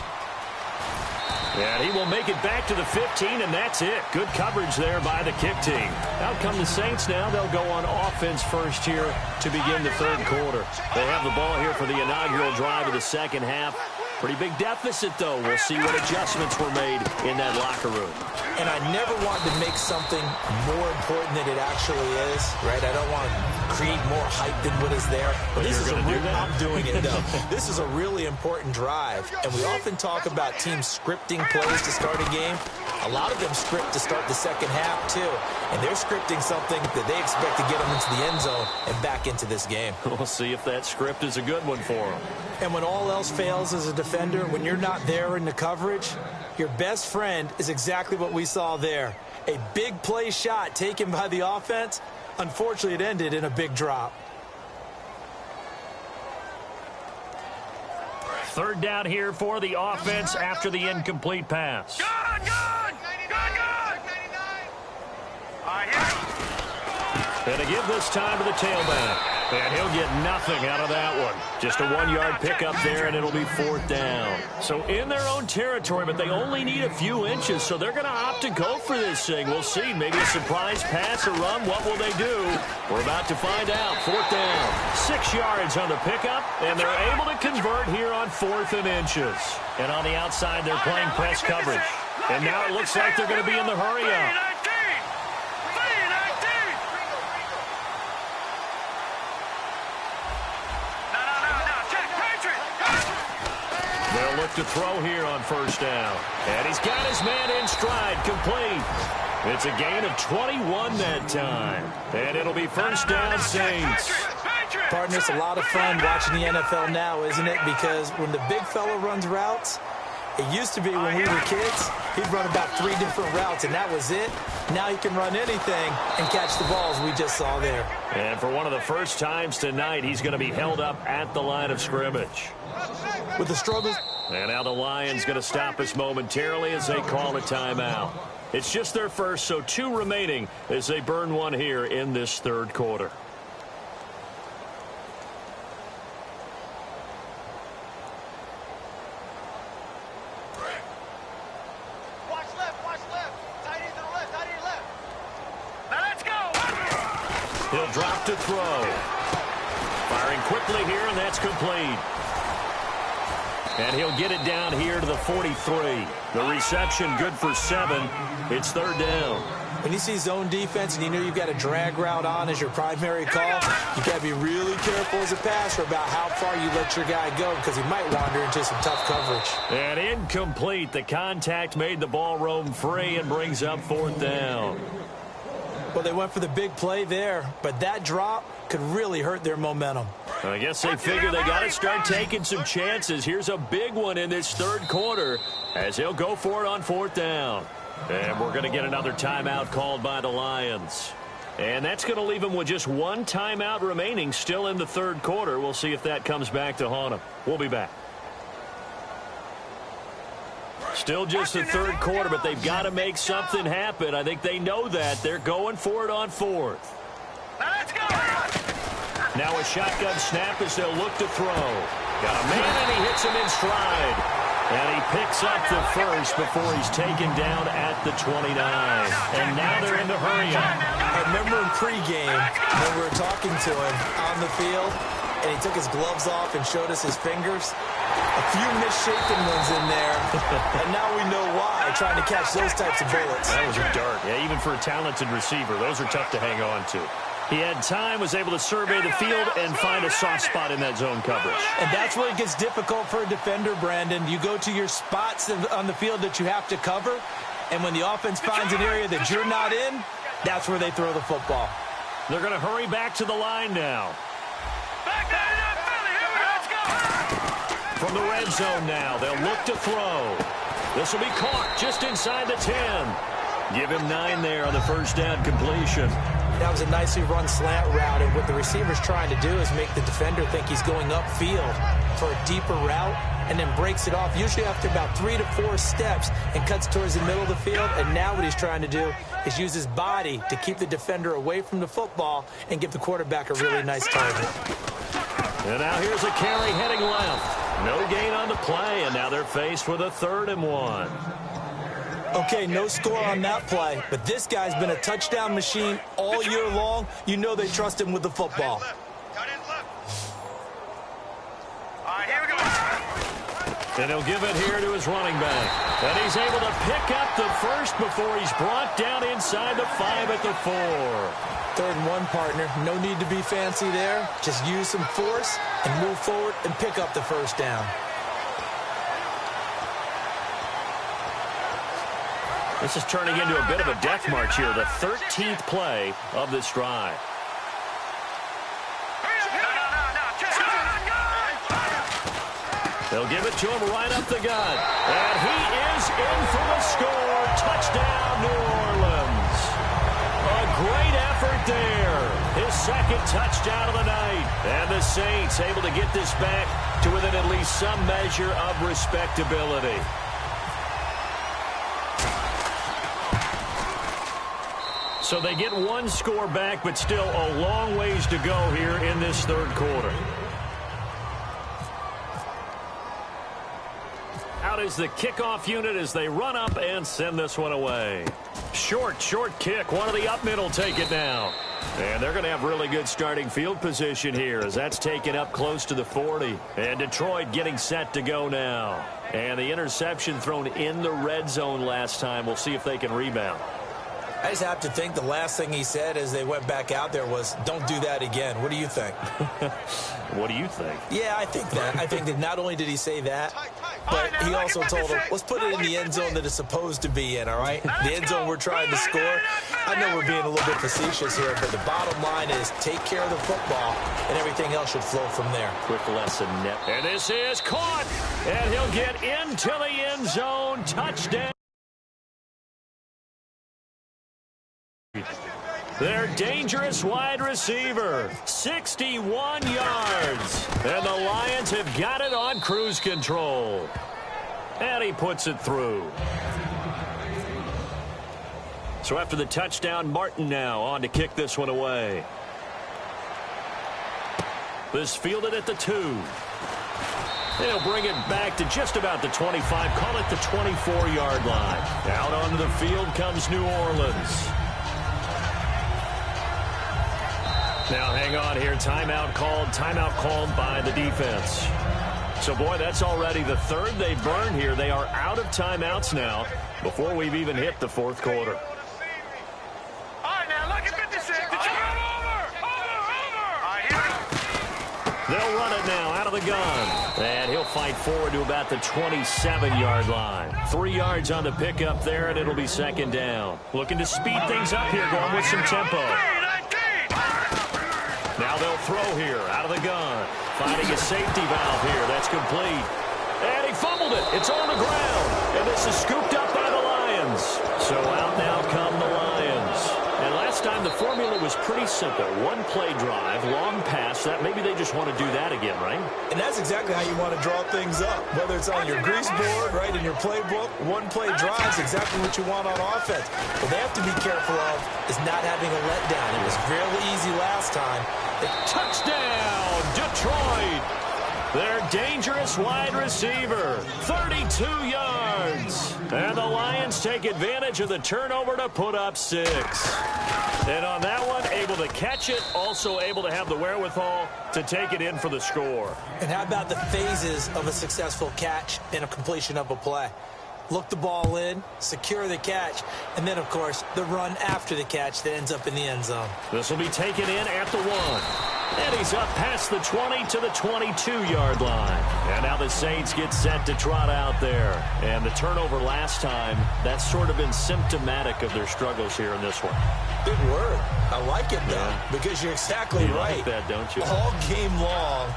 And he will make it back to the 15, and that's it. Good coverage there by the kick team. Out come the Saints now. They'll go on offense first here to begin the 3rd quarter. They have the ball here for the inaugural drive of the second half. Pretty big deficit, though. We'll see what adjustments were made in that locker room. And I never want to make something more important than it actually is, right? I don't want to create more hype than what is there. But this is I'm doing it, though. This is a really important drive. And we often talk about teams scripting plays to start a game. A lot of them script to start the second half, too. And they're scripting something that they expect to get them into the end zone and back into this game. We'll see if that script is a good one for them. And when all else fails as a defender, when you're not there in the coverage, your best friend is exactly what we saw there. A big play shot taken by the offense. Unfortunately, it ended in a big drop. 3rd down here for the offense after the incomplete pass. Good! Good! Good! Good! All right, here. And to give this time to the tailback. And he'll get nothing out of that one. Just a 1-yard pickup there, and it'll be 4th down. So in their own territory, but they only need a few inches, so they're going to opt to go for this thing. We'll see. Maybe a surprise pass or run. What will they do? We're about to find out. 4th down. 6 yards on the pickup, and they're able to convert here on 4th and inches. And on the outside, they're playing press coverage. And now it looks like they're going to be in the hurry-up. They'll look to throw here on 1st down. And he's got his man in stride, complete. It's a gain of 21 that time. And it'll be 1st down, Saints. Partner, it's a lot of fun watching the NFL now, isn't it? Because when the big fella runs routes, it used to be when we were kids, he'd run about 3 different routes, and that was it. Now he can run anything and catch the balls we just saw there. And for one of the first times tonight, he's going to be held up at the line of scrimmage. With the struggles. And now the Lions going to stop us momentarily as they call a timeout. It's just their first, so 2 remaining as they burn one here in this 3rd quarter. Watch left. Tight end to the left, tight end left. Now let's go. He'll drop to throw. Firing quickly here, and that's complete. And he'll get it down here to the 43. The reception good for 7. It's 3rd down. When you see zone defense and you know you've got a drag route on as your primary call, you've got to be really careful as a passer about how far you let your guy go because he might wander into some tough coverage. And incomplete. The contact made the ball roam free and brings up 4th down. Well, they went for the big play there, but that drop could really hurt their momentum. I guess they figure they got to start taking some chances. Here's a big one in this 3rd quarter as he'll go for it on 4th down. And we're going to get another timeout called by the Lions. And that's going to leave them with just 1 timeout remaining still in the 3rd quarter. We'll see if that comes back to haunt them. We'll be back. Still just the 3rd quarter, but they've got to make something happen. I think they know that. They're going for it on 4th. Let's go. Now a shotgun snap as they'll look to throw. Got a man, and he hits him in stride. And he picks up the first before he's taken down at the 29. And now they're in the hurry-up. I remember in pregame when we were talking to him on the field, and he took his gloves off and showed us his fingers. A few misshapen ones in there, and now we know why, trying to catch those types of bullets. That was a dart. Yeah, even for a talented receiver, those are tough to hang on to. He had time, was able to survey the field and find a soft spot in that zone coverage. And that's where it gets difficult for a defender, Brandon. You go to your spots on the field that you have to cover, and when the offense finds an area that you're not in, that's where they throw the football. They're going to hurry back to the line now. Back there, Philly, here we go. Let's go. From the red zone now, they'll look to throw. This will be caught just inside the 10. Give him 9 there on the 1st down completion. That was a nicely run slant route, and what the receiver's trying to do is make the defender think he's going upfield for a deeper route and then breaks it off, usually after about 3 to 4 steps, and cuts towards the middle of the field. And now what he's trying to do is use his body to keep the defender away from the football and give the quarterback a really nice target. And now here's a carry heading left. No gain on the play, and now they're faced with a 3rd and 1. Okay, no score on that play, but this guy's been a touchdown machine all year long. You know they trust him with the football. Tight end left. All right, here we go. And he'll give it here to his running back. And he's able to pick up the first before he's brought down inside the 5 at the 4. 3rd and 1, partner. No need to be fancy there. Just use some force and move forward and pick up the 1st down. This is turning into a bit of a death march here, the 13th play of this drive. They'll give it to him right up the gut. And he is in for the score. Touchdown, New Orleans. A great effort there. His 2nd touchdown of the night. And the Saints able to get this back to within at least some measure of respectability. So they get one score back, but still a long ways to go here in this third quarter. Out is the kickoff unit as they run up and send this one away. Short kick. One of the up mid will take it now. And they're going to have really good starting field position here as that's taken up close to the 40. And Detroit getting set to go now. And the interception thrown in the red zone last time. We'll see if they can rebound. I just have to think the last thing he said as they went back out there was, don't do that again. What do you think? What do you think? Yeah, I think that. I think that not only did he say that, but he also told him, let's put it in the end zone that it's supposed to be in, all right? The end zone we're trying to score. I know we're being a little bit facetious here, but the bottom line is take care of the football, and everything else should flow from there. Quick lesson, net. And this is caught, and he'll get into the end zone. Touchdown. Their dangerous wide receiver, 61 yards. And the Lions have got it on cruise control. And he puts it through. So after the touchdown, Martin now on to kick this one away. This fielded at the 2. They'll bring it back to just about the 25. Call it the 24-yard line. Out onto the field comes New Orleans. Now hang on here. Timeout called by the defense. So, boy, that's already the third they've burned here. They are out of timeouts now before we've even hit the fourth quarter. All right, now look at 56. Over. All right, here we go. They'll run it now out of the gun. And he'll fight forward to about the 27-yard line. 3 yards on the pickup there, and it'll be second down. Looking to speed things up here, going with some tempo. Now they'll throw here out of the gun. Finding a safety valve here. That's complete. And he fumbled it. It's on the ground. And this is scooped up by the Lions. So out now come the Lions. And last time the formula was pretty simple. One play drive, long pass. That maybe they just want to do that again, right? And that's exactly how you want to draw things up. Whether it's on your grease board, right, in your playbook, one play drive is exactly what you want on offense. What they have to be careful of is not having a letdown. It was fairly easy last time. Touchdown, Detroit. Their dangerous wide receiver, 32 yards. And the Lions take advantage of the turnover to put up 6. And on that one, able to catch it, also able to have the wherewithal to take it in for the score. And how about the phases of a successful catch and a completion of a play? Look the ball in, secure the catch, and then, of course, the run after the catch that ends up in the end zone. This will be taken in at the 1. And he's up past the 20 to the 22-yard line. And now the Saints get set to trot out there. And the turnover last time, that's sort of been symptomatic of their struggles here in this one. Good word. I like it, though, because you're exactly right. You like that, don't you? All game long,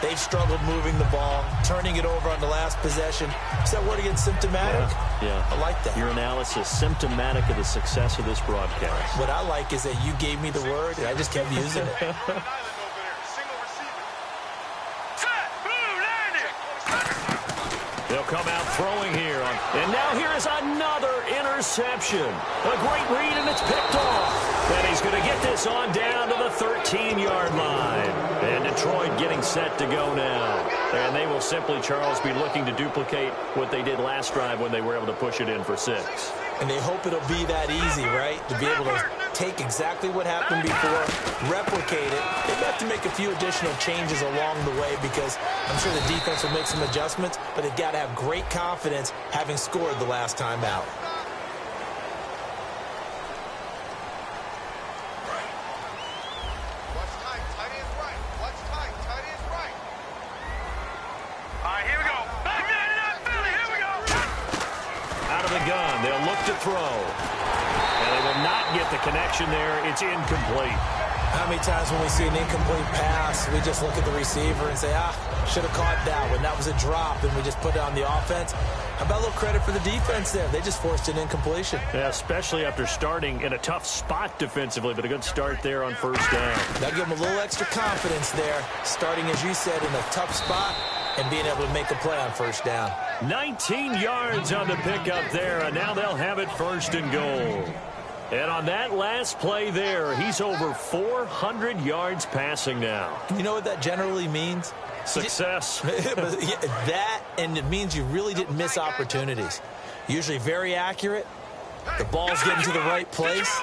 they've struggled moving the ball, turning it over on the last possession. Is that word again, symptomatic? Yeah. I like that. Your analysis, symptomatic of the success of this broadcast. What I like is that you gave me the word, and I just kept using it. They'll come out throwing here. And now here is another interception. A great read, and it's picked off. And he's going to get this on down to the 13-yard line. And Detroit getting set to go now. And they will simply, Charles, be looking to duplicate what they did last drive when they were able to push it in for 6. And they hope it'll be that easy, right? To be able to take exactly what happened before, replicate it. They have to make a few additional changes along the way because I'm sure the defense will make some adjustments, but they've got to have great confidence having scored the last time out. Throw. And they will not get the connection there. It's incomplete. How many times when we see an incomplete pass, we just look at the receiver and say, should have caught that one. That was a drop, and we just put it on the offense. How about a little credit for the defense there? They just forced an incompletion. Yeah, especially after starting in a tough spot defensively, but a good start there on first down. That'll give them a little extra confidence there, starting, as you said, in a tough spot and being able to make a play on first down. 19 yards on the pickup there, and now they'll have it 1st and goal. And on that last play there, he's over 400 yards passing now. You know what that generally means? Success. That, and it means you really didn't miss opportunities. Usually very accurate. The ball's getting to the right place.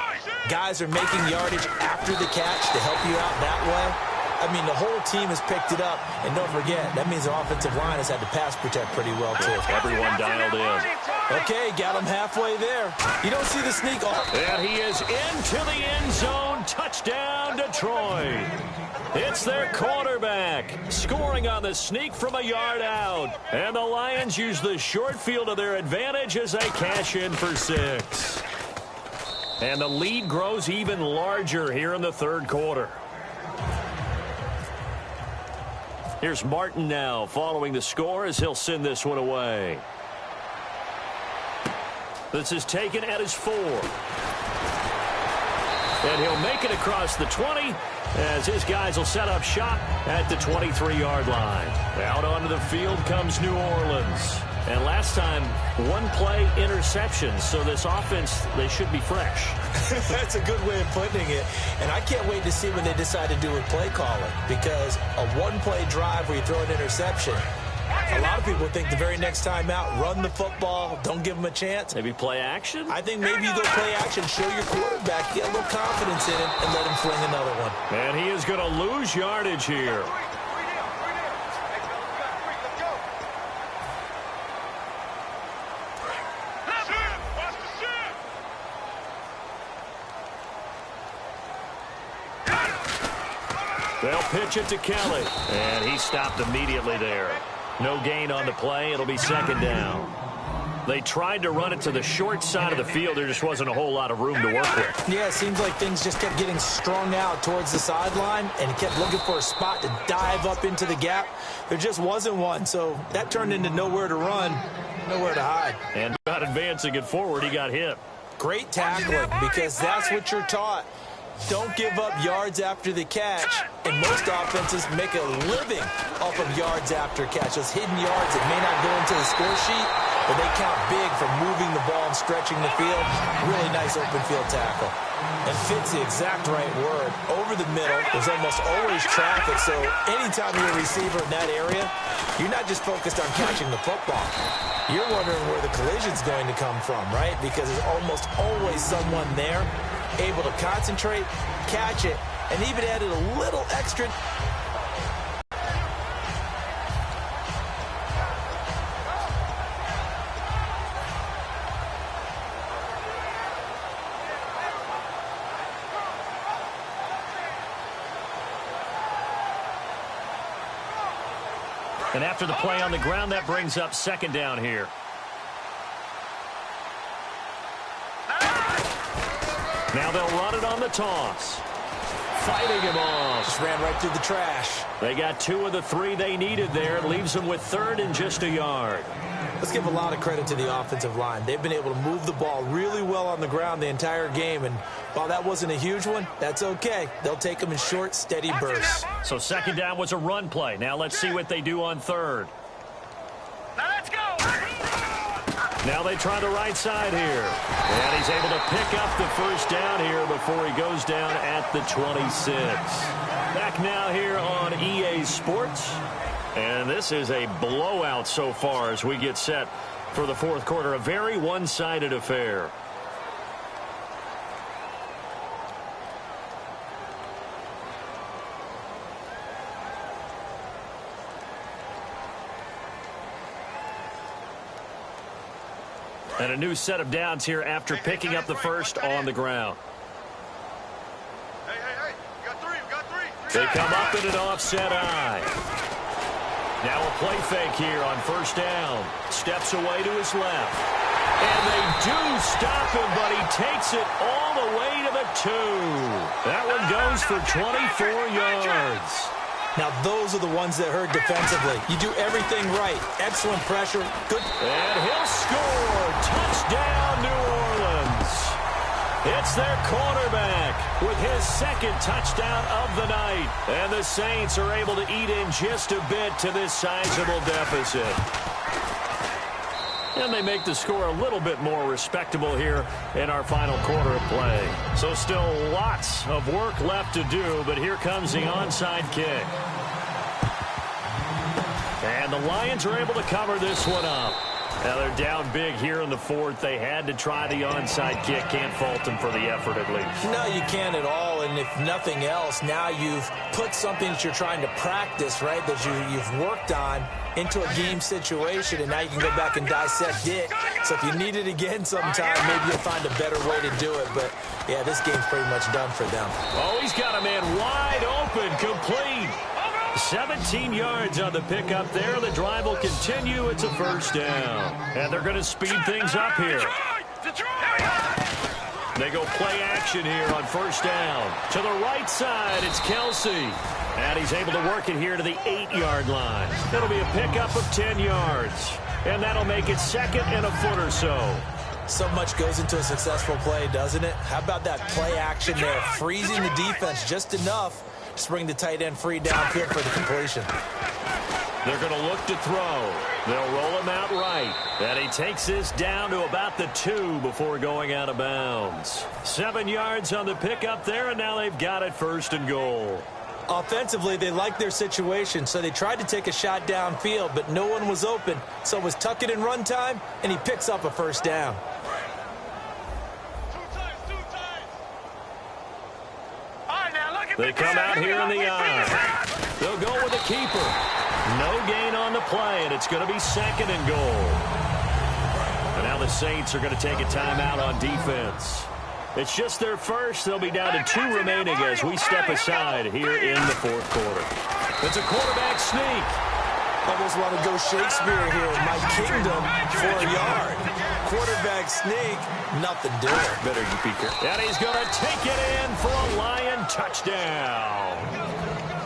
Guys are making yardage after the catch to help you out that way. I mean, the whole team has picked it up. And don't forget, that means the offensive line has had to pass protect pretty well, too. Everyone dialed in. Okay, got him halfway there. You don't see the sneak off. And he is into the end zone. Touchdown, Detroit. It's their quarterback scoring on the sneak from a yard out. And the Lions use the short field to their advantage as they cash in for 6. And the lead grows even larger here in the third quarter. Here's Martin now following the score as he'll send this one away. This is taken at his 4. And he'll make it across the 20 as his guys will set up shop at the 23-yard line. Out onto the field comes New Orleans. And last time, one play interception, so this offense, they should be fresh. That's a good way of putting it. And I can't wait to see when they decide to do with play calling, because a one-play drive where you throw an interception, a lot of people think the very next time out, run the football, don't give them a chance. Maybe play action? I think maybe you go play action, show your quarterback, get a little confidence in him, and let him fling another one. And he is going to lose yardage here. They'll pitch it to Kelly, and he stopped immediately there. No gain on the play. It'll be second down. They tried to run it to the short side of the field. There just wasn't a whole lot of room to work with. Yeah, it seems like things just kept getting strung out towards the sideline, and he kept looking for a spot to dive up into the gap. There just wasn't one, so that turned into nowhere to run, nowhere to hide. And not advancing it forward, he got hit. Great tackling, because that's what you're taught. Don't give up yards after the catch, and most offenses make a living off of yards after catch. Those hidden yards that may not go into the score sheet, but they count big for moving the ball and stretching the field. Really nice open field tackle. And fits the exact right word. Over the middle, there's almost always traffic, so anytime you're a receiver in that area, you're not just focused on catching the football. You're wondering where the collision's going to come from, right? Because there's almost always someone there able to concentrate, catch it, and even added a little extra. And after the play on the ground, that brings up second down here. Now they'll run it on the toss. Fighting him off. Just ran right through the trash. They got 2 of the 3 they needed there. It leaves them with third and just a yard. Let's give a lot of credit to the offensive line. They've been able to move the ball really well on the ground the entire game. And while that wasn't a huge one, that's okay. They'll take them in short, steady bursts. So second down was a run play. Now let's see what they do on third. Now let's go. Now they try the right side here. And he's able to pick up the first down here before he goes down at the 26. Back now here on EA Sports. And this is a blowout so far as we get set for the fourth quarter. A very one-sided affair. And a new set of downs here after picking up the first on the ground. Hey, we got three. They come up in an offset eye. Now a play fake here on first down. Steps away to his left. And they do stop him, but he takes it all the way to the 2. That one goes for 24 yards. Now those are the ones that hurt defensively. You do everything right. Excellent pressure. Good. And he'll score. Touchdown, New Orleans. It's their quarterback with his second touchdown of the night. And the Saints are able to eat in just a bit to this sizable deficit. And they make the score a little bit more respectable here in our final quarter of play. So still lots of work left to do, but here comes the onside kick. And the Lions are able to cover this one up. Now they're down big here in the fourth. They had to try the onside kick. Can't fault them for the effort at least. No, you can't at all. And if nothing else, now you've put something that you're trying to practice, right, that you've worked on into a game situation, and now you can go back and dissect it. So if you need it again sometime, maybe you'll find a better way to do it. But, yeah, this game's pretty much done for them. Oh, he's got a man wide open, complete. 17 yards on the pickup there. The drive will continue. It's a first down. And they're going to speed things up here. They go play action here on first down. To the right side, it's Kelsey. And he's able to work it here to the 8-yard line. It'll be a pickup of 10 yards. And that'll make it second and a foot or so. So much goes into a successful play, doesn't it? How about that play action there? Freezing the defense just enough to bring the tight end free downfield for the completion. They're going to look to throw. They'll roll him out right. And he takes this down to about the 2 before going out of bounds. 7 yards on the pickup there, and now they've got it first and goal. Offensively, they like their situation, so they tried to take a shot downfield, but no one was open. So it was tuck it in run time, and he picks up a first down. They come out here in the eye. They'll go with the keeper. No gain on the play, and it's going to be second and goal. And now the Saints are going to take a timeout on defense. It's just their first. They'll be down to 2 remaining as we step aside here in the fourth quarter. It's a quarterback sneak. Almost want to go Shakespeare here. My kingdom for a yard. Quarterback sneak, nothing doing. Better you be careful. And he's going to take it in for a Lion touchdown.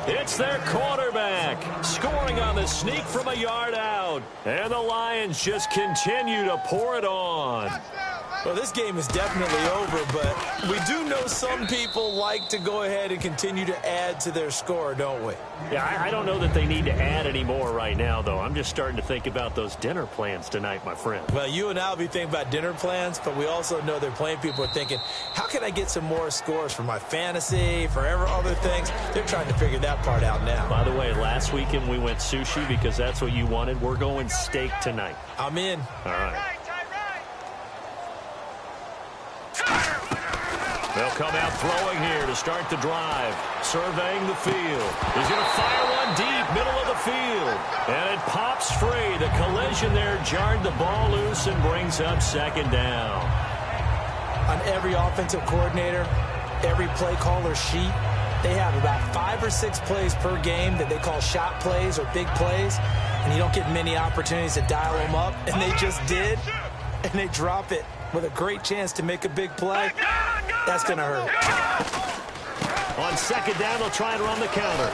It's their quarterback scoring on the sneak from a yard out. And the Lions just continue to pour it on. Well, this game is definitely over, but we do know some people like to go ahead and continue to add to their score, don't we? Yeah, I don't know that they need to add any more right now, though. I'm just starting to think about those dinner plans tonight, my friend. Well, you and I will be thinking about dinner plans, but we also know they're playing people are thinking, how can I get some more scores for my fantasy, for other things? They're trying to figure that part out now. By the way, last weekend we went sushi because that's what you wanted. We're going steak tonight. I'm in. All right. They'll come out throwing here to start the drive. Surveying the field. He's going to fire one deep, middle of the field. And it pops free. The collision there jarred the ball loose and brings up second down. On every offensive coordinator, every play caller sheet, they have about 5 or 6 plays per game that they call shot plays or big plays. And you don't get many opportunities to dial them up. And they just did. And they drop it with a great chance to make a big play. That's going to hurt. On second down, they'll try and run the counter.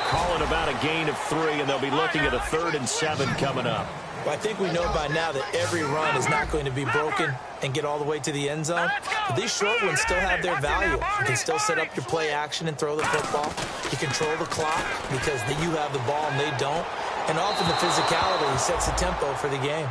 Calling about a gain of 3, and they'll be looking at a 3rd and 7 coming up. Well, I think we know by now that every run is not going to be broken and get all the way to the end zone. But these short ones still have their value. You can still set up your play action and throw the football. You control the clock because you have the ball and they don't. And often the physicality sets the tempo for the game.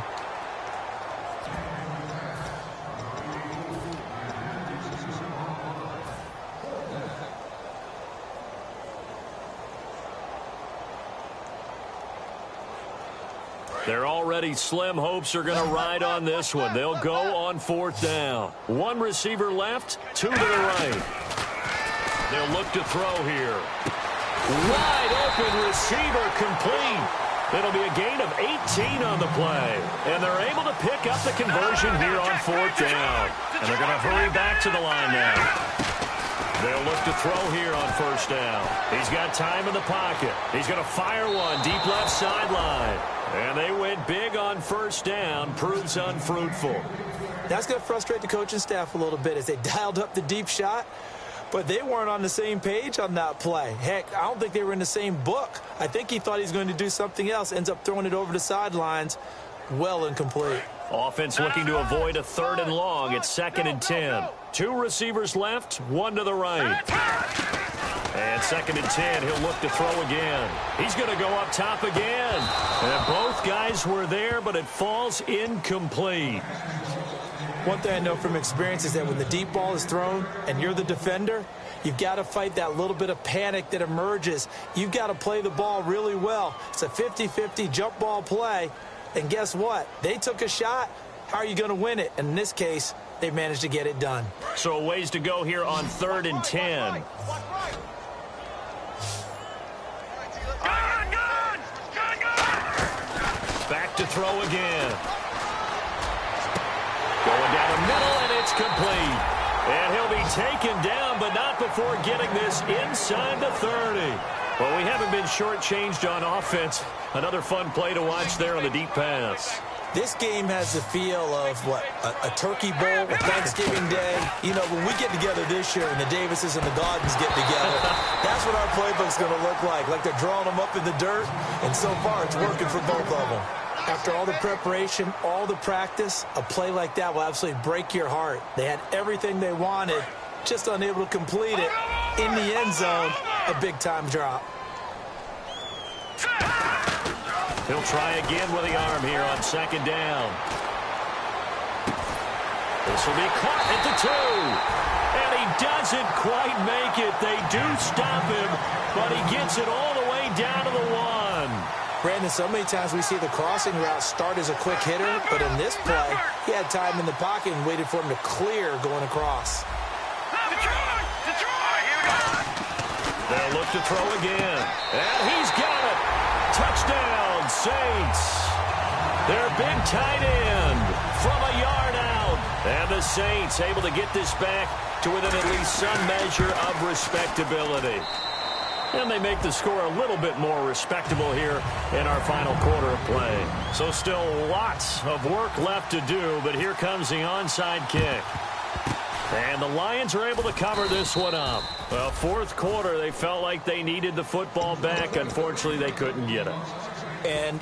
They're already slim hopes are going to ride on this one. They'll go on 4th down. 1 receiver left, 2 to the right. They'll look to throw here. Wide open receiver complete. It'll be a gain of 18 on the play. And they're able to pick up the conversion here on 4th down. And they're going to hurry back to the line now. They'll look to throw here on 1st down. He's got time in the pocket. He's going to fire one deep left sideline. And they went big on 1st down. Proves unfruitful. That's going to frustrate the coaching staff a little bit as they dialed up the deep shot. But they weren't on the same page on that play. Heck, I don't think they were in the same book. I think he thought he was going to do something else. Ends up throwing it over the sidelines. Well incomplete. Offense looking to avoid a 3rd and long. It's 2nd and 10. 2 receivers left, 1 to the right. And 2nd and 10, he'll look to throw again. He's going to go up top again. And both guys were there, but it falls incomplete. One thing I know from experience is that when the deep ball is thrown and you're the defender, you've got to fight that little bit of panic that emerges. You've got to play the ball really well. It's a 50-50 jump ball play. And guess what? They took a shot. How are you going to win it? And in this case, they managed to get it done. So a ways to go here on 3rd and 10. Back to throw again. Going down the middle, and it's complete. And he'll be taken down, but not before getting this inside the 30. Well, we haven't been shortchanged on offense. Another fun play to watch there on the deep pass. This game has the feel of, what, a turkey bowl, a Thanksgiving Day. You know, when we get together this year and the Davises and the Gaudens get together, that's what our playbook's going to look like they're drawing them up in the dirt, and so far it's working for both of them. After all the preparation, all the practice, a play like that will absolutely break your heart. They had everything they wanted, just unable to complete it. In the end zone, a big-time drop. He'll try again with the arm here on 2nd down. This will be caught at the 2. And he doesn't quite make it. They do stop him, but he gets it all the way down to the 1. Brandon, so many times we see the crossing route start as a quick hitter, but in this play, he had time in the pocket and waited for him to clear going across. They'll look to throw again. And he's got it. Touchdown, Saints. Their big tight end from a yard out. And the Saints able to get this back to within at least some measure of respectability. And they make the score a little bit more respectable here in our final quarter of play. So still lots of work left to do, but here comes the onside kick. And the Lions are able to cover this one up. Well, 4th quarter, they felt like they needed the football back. Unfortunately, they couldn't get it. And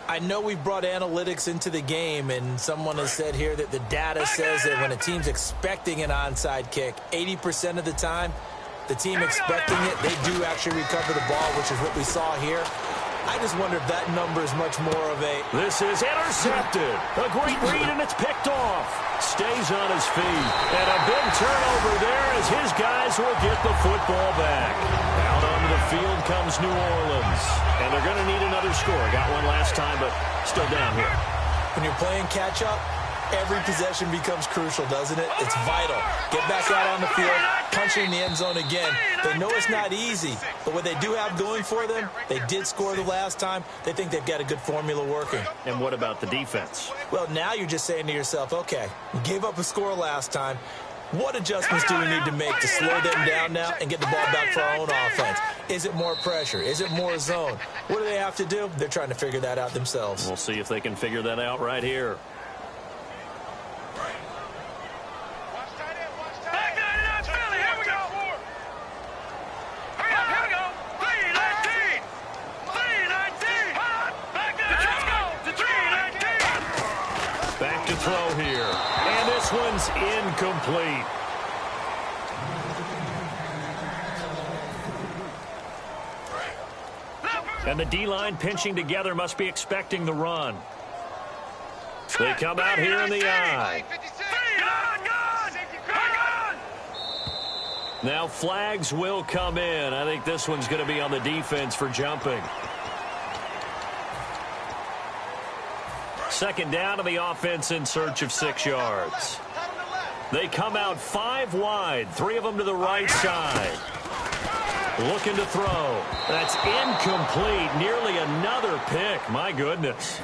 I know we brought analytics into the game, and someone has said here that the data says that when a team's expecting an onside kick, 80% of the time, the team expecting it, they do actually recover the ball, which is what we saw here. I just wonder if that number is much more of a... This is intercepted. A great read, and it's picked off. Stays on his feet. And a big turnover there as his guys will get the football back. Out onto the field comes New Orleans. And they're going to need another score. Got one last time, but still down here. When you're playing catch-up, every possession becomes crucial, doesn't it? It's vital. Get back out on the field, punch in the end zone again. They know it's not easy, but what they do have going for them, they did score the last time. They think they've got a good formula working. And what about the defense? Well, now you're just saying to yourself, okay, we gave up a score last time. What adjustments do we need to make to slow them down now and get the ball back for our own offense? Is it more pressure? Is it more zone? What do they have to do? They're trying to figure that out themselves. We'll see if they can figure that out right here. Throw here, and this one's incomplete. And the D-line pinching together must be expecting the run. They come out here in the eye. Now flags will come in. I think this one's going to be on the defense for jumping. 2nd down to the offense in search of 6 yards. They come out 5 wide, 3 of them to the right side. Looking to throw. That's incomplete. Nearly another pick. My goodness.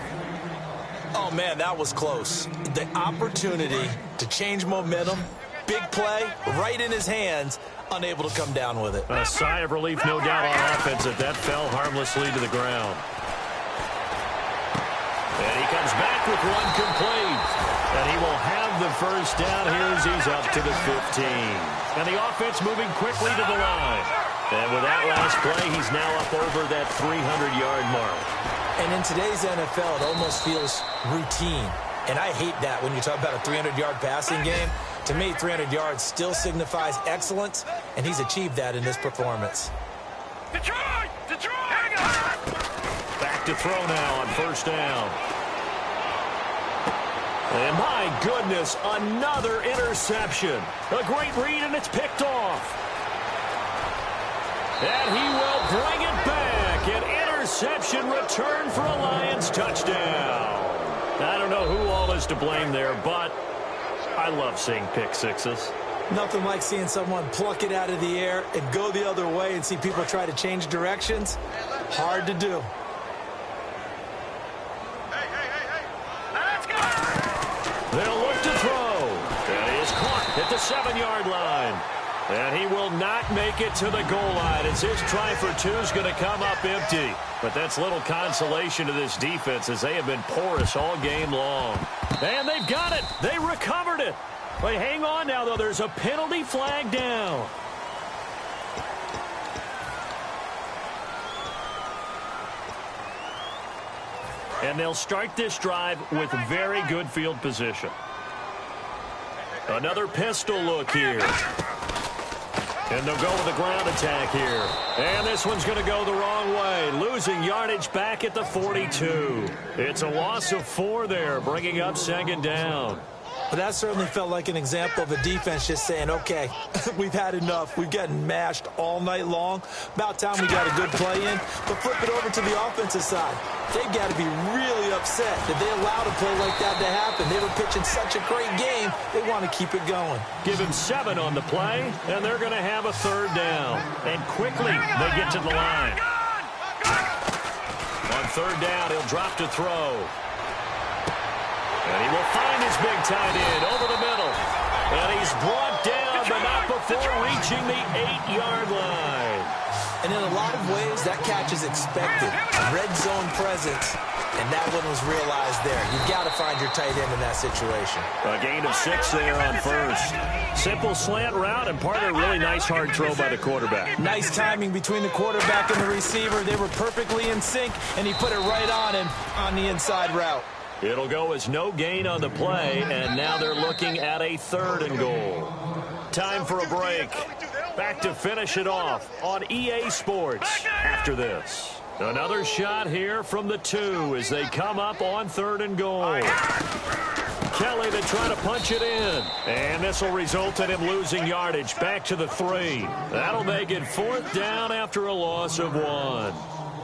Oh, man, that was close. The opportunity to change momentum, big play, right in his hands, unable to come down with it. A sigh of relief, no doubt, on offense that fell harmlessly to the ground. And he comes back with one complete. And he will have the first down here as he's up to the 15. And the offense moving quickly to the line. And with that last play, he's now up over that 300-yard mark. And in today's NFL, it almost feels routine. And I hate that when you talk about a 300-yard passing game. To me, 300 yards still signifies excellence, and he's achieved that in this performance. Detroit! Detroit! Back to throw now on first down. And my goodness, another interception. A great read, and it's picked off. And he will bring it back. An interception return for a Lions touchdown. I don't know who all is to blame there, but I love seeing pick sixes. Nothing like seeing someone pluck it out of the air and go the other way and see people try to change directions. Hard to do. Let's go! They'll look to throw. And he is caught at the 7-yard line. And he will not make it to the goal line as his try for two is going to come up empty. But that's little consolation to this defense as they have been porous all game long. And they've got it. They recovered it. But hang on now, though. There's a penalty flag down. And they'll start this drive with very good field position. Another pistol look here. And they'll go with the ground attack here. And this one's going to go the wrong way. Losing yardage back at the 42. It's a loss of 4 there, bringing up second down. But that certainly felt like an example of a defense just saying, okay, we've had enough. We've gotten mashed all night long. About time we got a good play in. But flip it over to the offensive side. They've got to be really upset that they allowed a play like that to happen. They were pitching such a great game, they want to keep it going. Give him 7 on the play, and they're going to have a third down. And quickly, they get to the line. On third down, he'll drop to throw. And he will find his big tight end over the middle. And he's brought down, but not before reaching the 8-yard line. And in a lot of ways, that catch is expected. Red zone presence, and that one was realized there. You've got to find your tight end in that situation. A gain of 6 there on first. Simple slant route and part of a really nice hard throw by the quarterback. Nice timing between the quarterback and the receiver. They were perfectly in sync, and he put it right on him on the inside route. It'll go as no gain on the play, and now they're looking at a 3rd and goal. Time for a break. Back to finish it off on EA Sports after this. Another shot here from the 2 as they come up on 3rd and goal. Kelly to try to punch it in. And this will result in him losing yardage back to the 3. That'll make it 4th down after a loss of 1.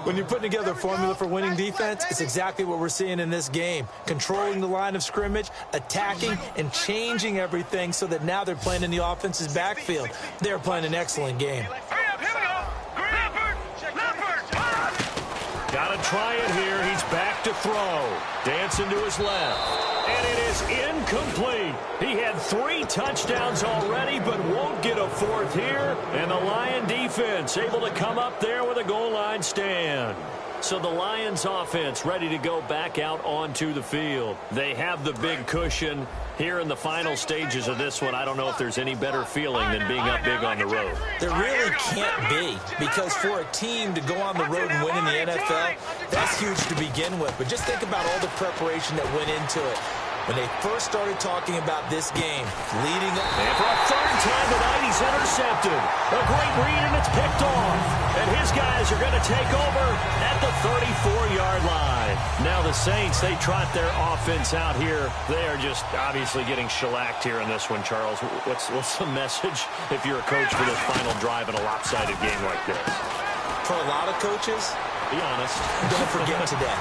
When you're putting together a formula for winning defense, it's exactly what we're seeing in this game. Controlling the line of scrimmage, attacking, and changing everything so that now they're playing in the offense's backfield. They're playing an excellent game. Got to try it here. He's back to throw. Dancing to his left. And it is incomplete. He had 3 touchdowns already, but won't get a 4th here. And the Lion defense able to come up there with a goal line stand. So the Lions offense ready to go back out onto the field. They have the big cushion. Here in the final stages of this one, I don't know if there's any better feeling than being up big on the road. There really can't be, because for a team to go on the road and win in the NFL, that's huge to begin with. But just think about all the preparation that went into it. When they first started talking about this game, leading up. And for a 3rd time tonight, he's intercepted. A great read, and it's picked off. And his guys are going to take over at the 34-yard line. Now the Saints, they trot their offense out here. They are just obviously getting shellacked here in this one, Charles. What's the message if you're a coach for this final drive in a lopsided game like this? For a lot of coaches, be honest. Don't forget today.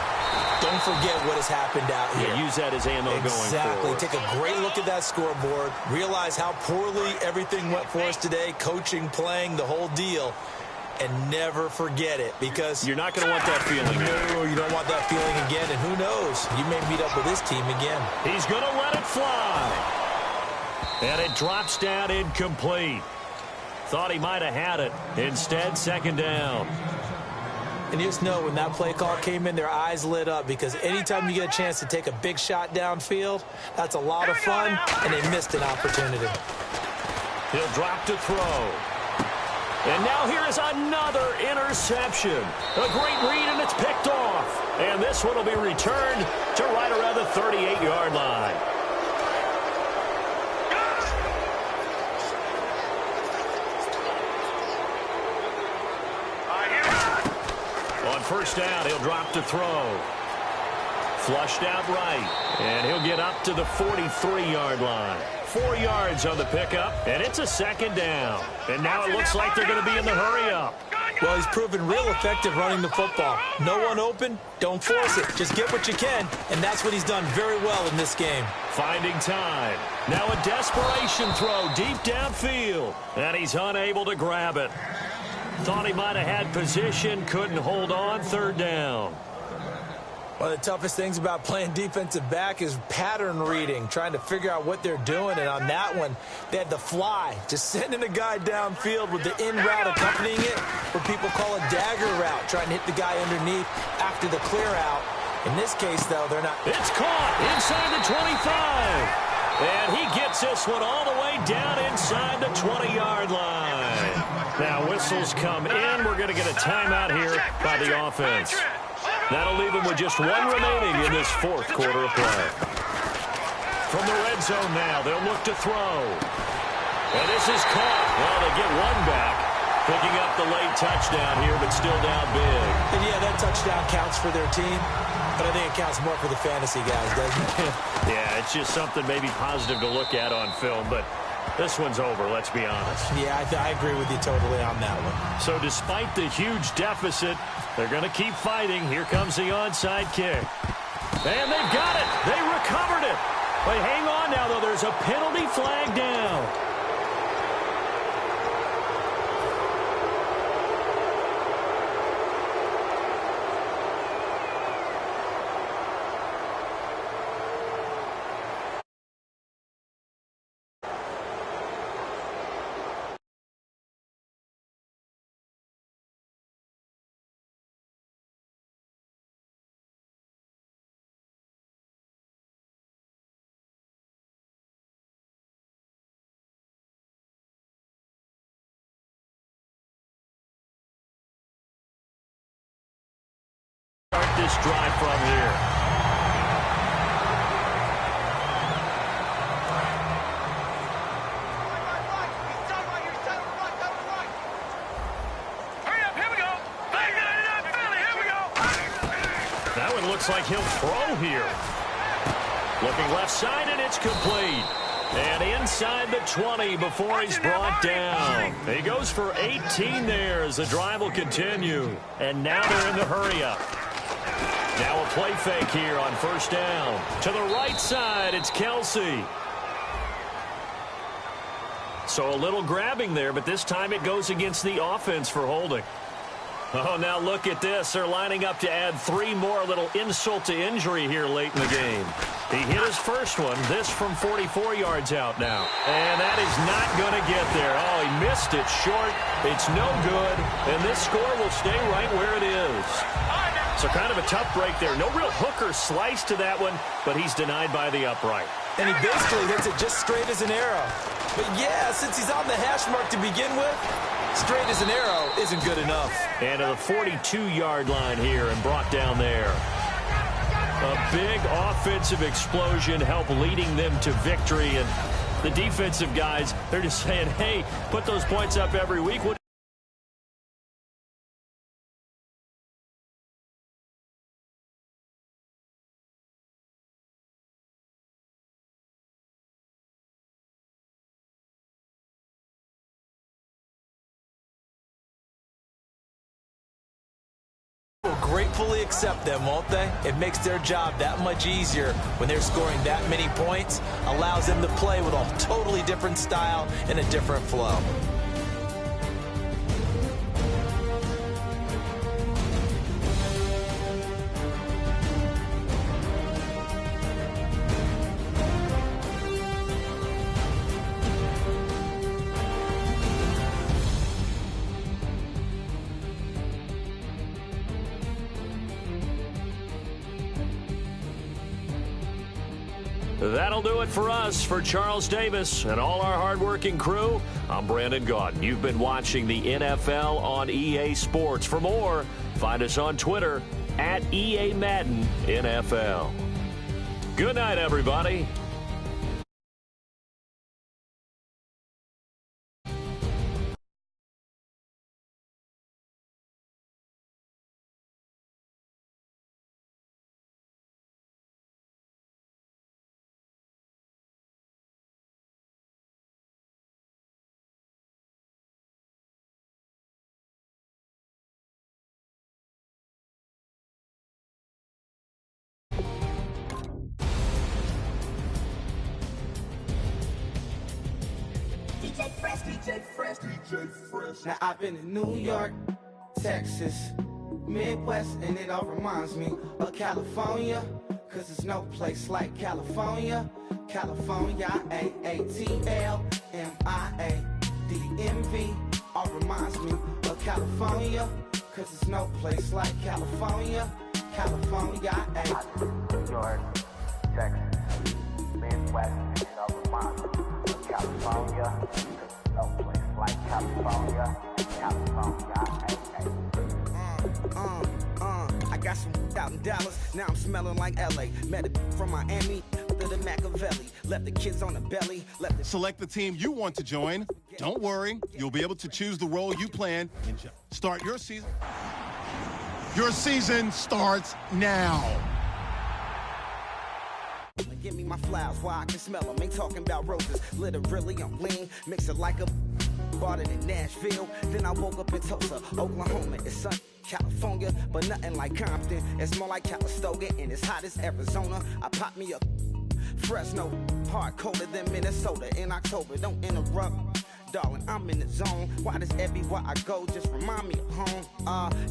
Don't forget what has happened out here. Yeah, use that as ammo going forward. Take a great look at that scoreboard. Realize how poorly everything went for us today. Coaching, playing, the whole deal. And never forget it, because you're not going to want that feeling. No, you don't want that feeling again. And who knows? You may meet up with this team again. He's going to let it fly. And it drops down incomplete. Thought he might have had it. Instead, 2nd down. And you just know when that play call came in, their eyes lit up, because anytime you get a chance to take a big shot downfield, that's a lot of fun, and they missed an opportunity. He'll drop to throw. And now here is another interception. A great read, and it's picked off. And this one will be returned to right around the 38-yard line. first down. He'll drop to throw. Flushed out right. And he'll get up to the 43-yard line. 4 yards on the pickup, and it's a second down. And now it looks like they're going to be in the hurry-up. Well, he's proven real effective running the football. No one open, don't force it. Just get what you can, and that's what he's done very well in this game. Finding time. Now a desperation throw deep downfield, and he's unable to grab it. Thought he might have had position, couldn't hold on, third down. One of the toughest things about playing defensive back is pattern reading, trying to figure out what they're doing. And on that one, they had the fly, just sending a guy downfield with the in route accompanying it, what people call a dagger route, trying to hit the guy underneath after the clear out. In this case, though, they're not. It's caught inside the 25. And he gets this one all the way down inside the 20-yard line. Now whistles come in. We're going to get a timeout here by the offense. That'll leave him with just one remaining in this fourth quarter of play. From the red zone now, they'll look to throw. And this is caught. Well, they get one back, picking up the late touchdown here, but still down big. And yeah, that touchdown counts for their team, but I think it counts more for the fantasy guys, doesn't it? Yeah, it's just something maybe positive to look at on film, but this one's over, let's be honest. Yeah, I agree with you totally on that one. So despite the huge deficit, they're going to keep fighting. Here comes the onside kick. And they've got it. They recovered it. But hang on now, though. There's a penalty flag down. Start this drive from here. That one looks like he'll throw here. Looking left side, and it's complete. And inside the 20 before he's brought down. He goes for 18 there as the drive will continue. And now they're in the hurry-up. Now a play fake here on first down. To the right side, it's Kelsey. So a little grabbing there, but this time it goes against the offense for holding. Oh, now look at this. They're lining up to add 3 more, a little insult to injury here late in the game. He hit his first one, this from 44 yards out now. And that is not going to get there. Oh, he missed it short. It's no good. And this score will stay right where it is. So kind of a tough break there. No real hooker slice to that one, but he's denied by the upright. And he basically hits it just straight as an arrow. But yeah, since he's on the hash mark to begin with, straight as an arrow isn't good enough. And to the 42-yard line here and brought down there. A big offensive explosion helped leading them to victory. And the defensive guys, they're just saying, hey, put those points up every week. Gratefully accept them, won't they? It makes their job that much easier when they're scoring that many points, allows them to play with a totally different style and a different flow. That'll do it for us. For Charles Davis and all our hardworking crew, I'm Brandon Gaudin. You've been watching the NFL on EA Sports. For more, find us on Twitter at EA Madden NFL. Good night, everybody. Now I've been in New York, Texas, Midwest, and it all reminds me of California, cause there's no place like California. California, AATLMIA-DMV, all reminds me of California, cause there's no place like California. California, New York, Texas, Midwest, and it all reminds me of California. No place like California. California, I got some out in Dallas, now I'm smelling like LA. Met it from Miami to the Machiavelli. Left the kids on the belly. Select the team you want to join. Don't worry, you'll be able to choose the role you plan. Start your season. Your season starts now. Give me my flowers while I can smell them. Ain't talking about roses. Literally, I'm lean. Mix it like a... Bought it in Nashville. Then I woke up in Tulsa, Oklahoma. It's sun, California, but nothing like Compton. It's more like Calistoga, and it's hot as Arizona. I pop me up Fresno, hard colder than Minnesota in October. Don't interrupt. Darling, I'm in the zone. Why does everywhere I go just remind me of home?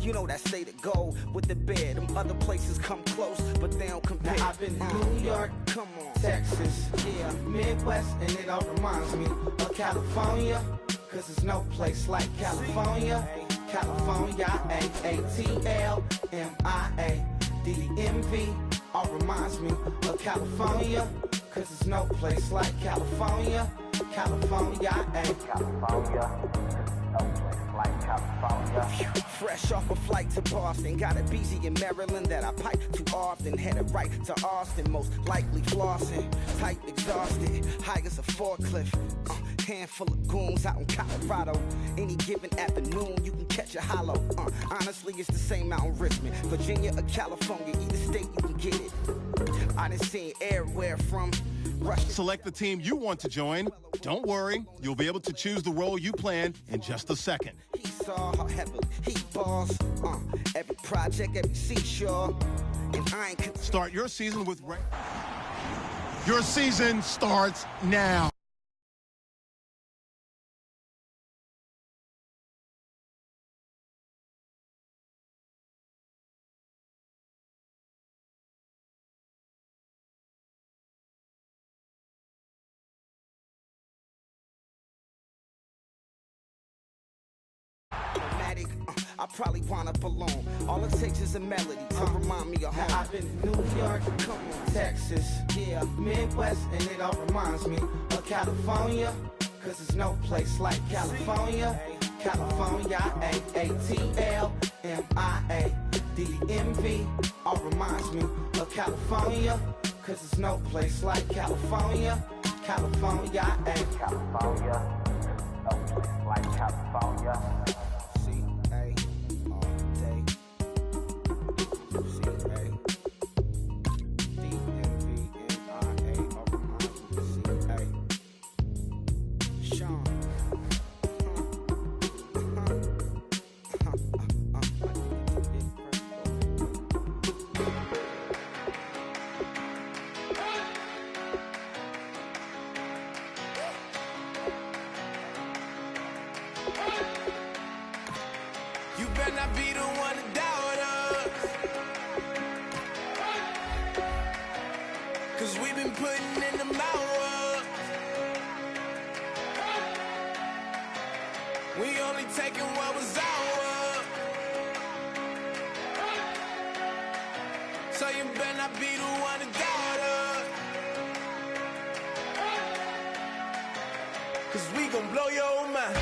You know that state of gold with the bed. Them other places come close, but they don't compare. Now I've been in New York, come on, Texas, yeah, Midwest, and it all reminds me of California, cause there's no place like California. California, AATLMIA-DMV, all reminds me of California, cause there's no place like California. California, California, no place like California. Fresh off a flight to Boston, got a BZ in Maryland that I pipe too often. Headed right to Austin, most likely flossing. Tight, exhausted, high as a forklift. Handful of goons out in Colorado. Any given afternoon, you can catch a hollow. Honestly, it's the same out in Richmond, Virginia or California. Either state, you can get it. I done seen everywhere from Russia. Select the team you want to join. Don't worry, you'll be able to choose the role you plan in just a second. He saw how heavily he balls. Every project, every seashore. And I ain't... Start your season with... Your season starts now. I probably wind up alone. All it takes is a melody to remind me of home. I've been in New York, come on, Texas, yeah, Midwest, and it all reminds me of California, cause there's no place like California. California, AATLMIA-DMV, all reminds me of California, cause there's no place like California. California, California, no place like California. You better not be the one to doubt us, 'cause we've been putting in the hours. We only taking what was ours. So you better not be the one to doubt us, 'cause we gon' blow your mind.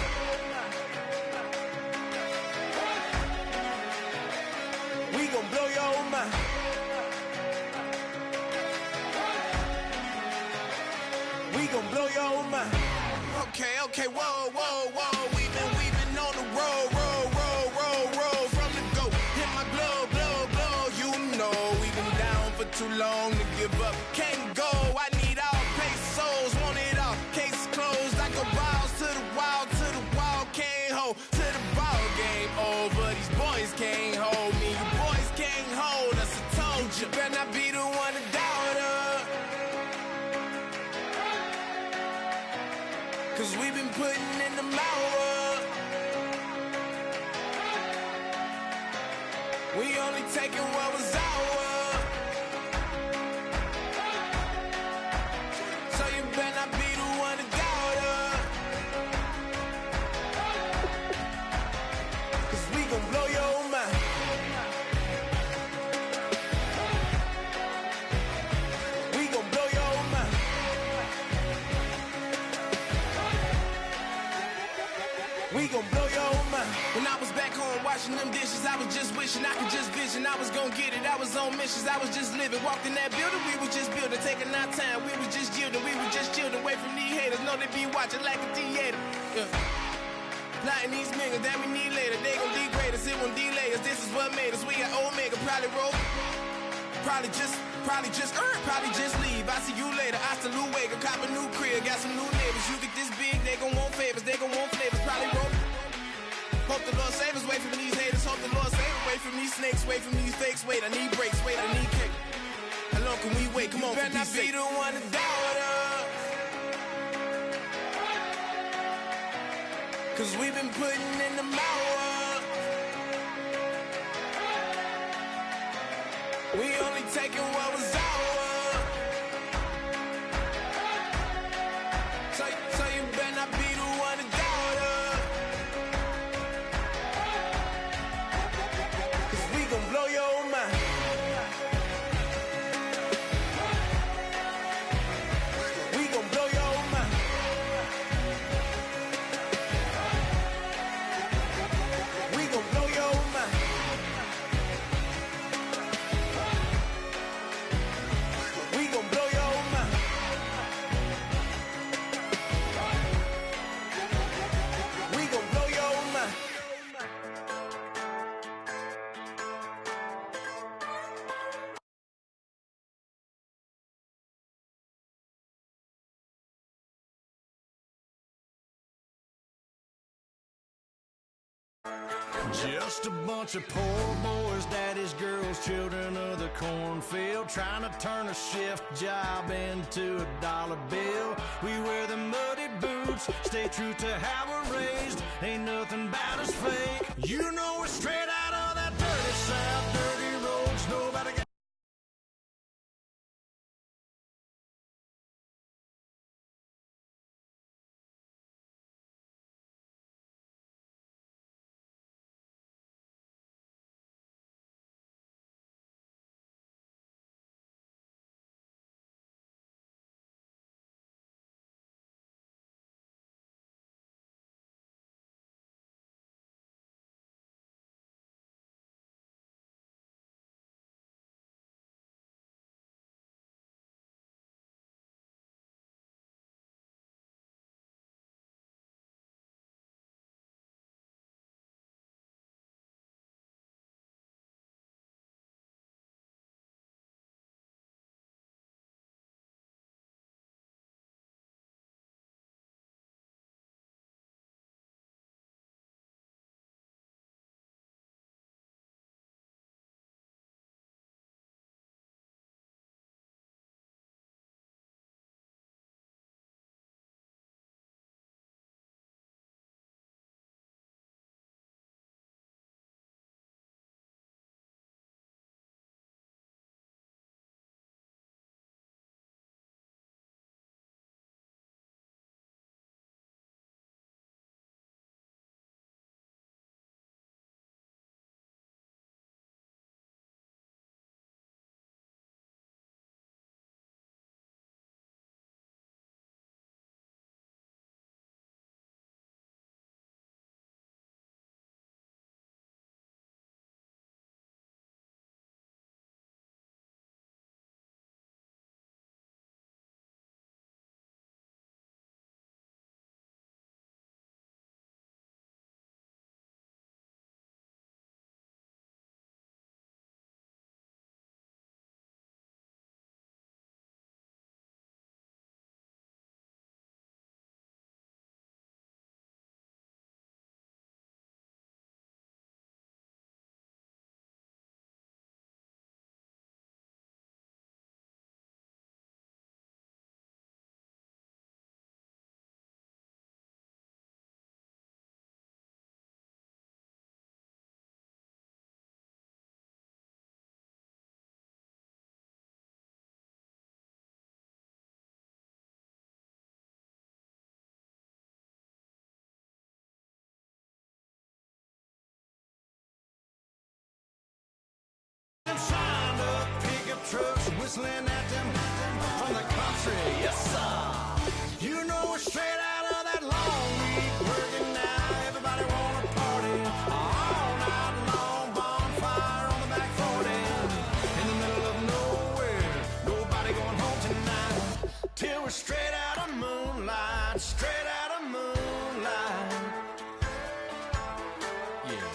We gon' blow your mind. We gon' blow your mind. Okay, whoa, whoa, whoa. We've been on the road, roll from the go. Hit my glow. You know we've been down for too long to give up. Can't go. I need all pesos, want it all. Case closed. I go balls to the wall, can't hold to the ball game over. These boys can't hold me. You boys can't hold us. I told you. Better not be the one to doubt us, 'cause we've been putting in the mouth. We only taking what was ours. So you better not be the one to doubt us. 'Cause we gon' blow your mind. We gon' blow your mind. We gon' blow your mind. When I was back home washing them dishes, I was just wishing I could just vision. I was gon' get it, I was on missions, I was just living. Walked in that building, we was just building, taking our time. We was just yielding, we was just chilling. Away from these haters, know they be watching like a theater. Yeah. Plotting these niggas that we need later. They gon' degrade us, it won't delay us. This is what made us. We got Omega, probably roll. Probably just leave. I see you later. I salute Wake, cop a new crib, got some new neighbors. You get this big, they gon' want favors, they gon' want flavors. Probably roll. Hope the Lord save us, wait from these haters. Hope the Lord save us, wait from these snakes, wait from these fakes. Wait, I need breaks, wait, I need cake. How long can we wait? Come on, for peace sake. You better not be the one to doubt us. 'Cause we've been putting in the hours. We only taking what was ours. So you better not be the one to doubt us. 'Cause we gon' blow your mind. We gon' blow your mind. We gon' blow your mind. We gon' blow your mind. We gon' blow your mind. Just a bunch of poor boys, daddy's girls, children of the cornfield, trying to turn a shift job into a dollar bill. We wear the muddy boots, stay true to how we're raised. Ain't nothing about us fake. You know we're straight out of that dirty South, dirty roads. Nobody got whistling at them from the country. Yes, sir. You know we're straight out of that long week working now. Everybody wanna party all night long. Bonfire on the back 40 in the middle of nowhere. Nobody going home tonight till we're straight out of moonlight. Straight out of moonlight. Yeah.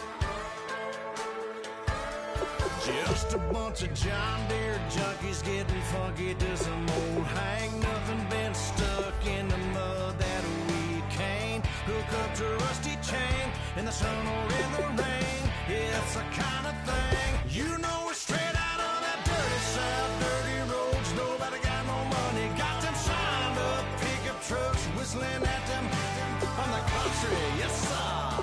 Just a bunch of John Deere junkies getting funky to some old Hank. Nothing been stuck in the mud that we can't hook up to a rusty chain in the sun or in the rain. It's the kind of thing, you know we're straight out of that dirty south, dirty roads. Nobody got no money, got them signed up pickup trucks whistling at them from the country. Yes, sir.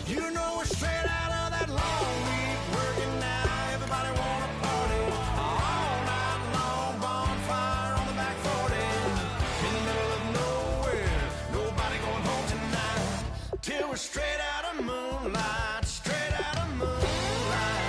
You know we're straight out of that long week working now. Everybody wanna party all night long. Bonfire on the back 40 in the middle of nowhere. Nobody going home tonight till we're straight out of moonlight. Straight out of moonlight.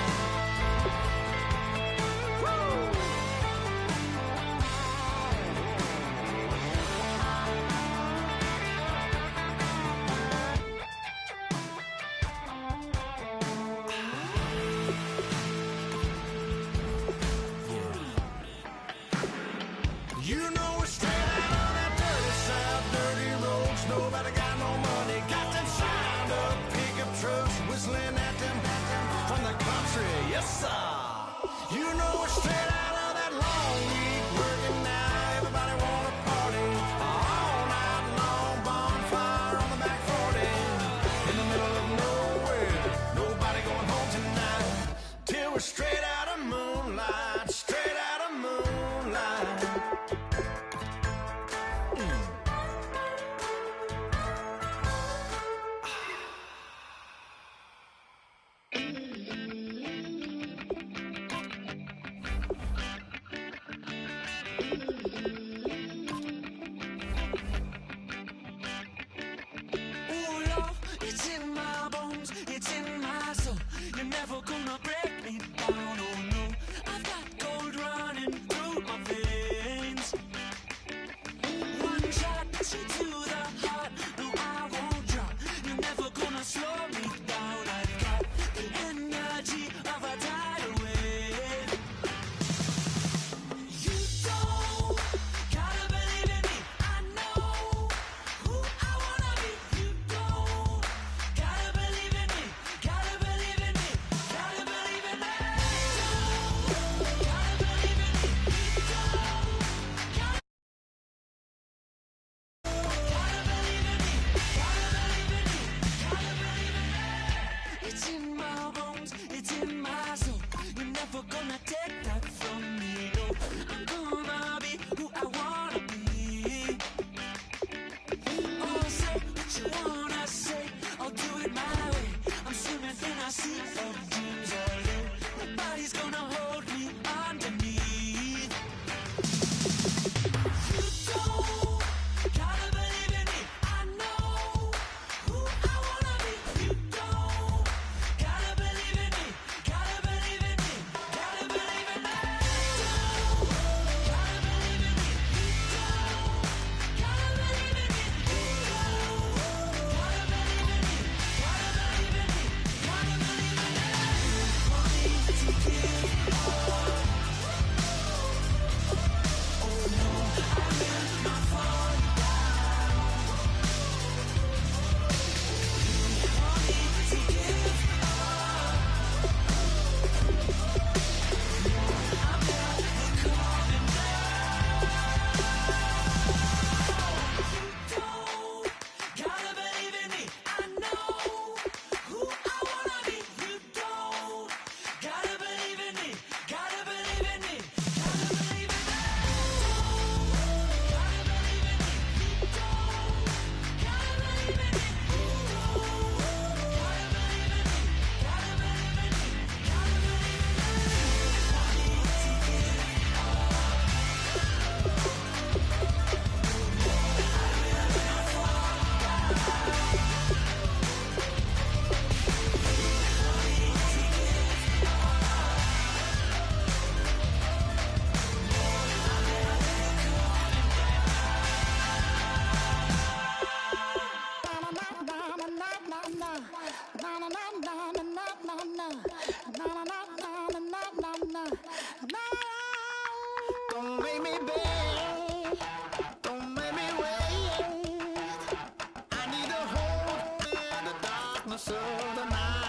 darkness of the night.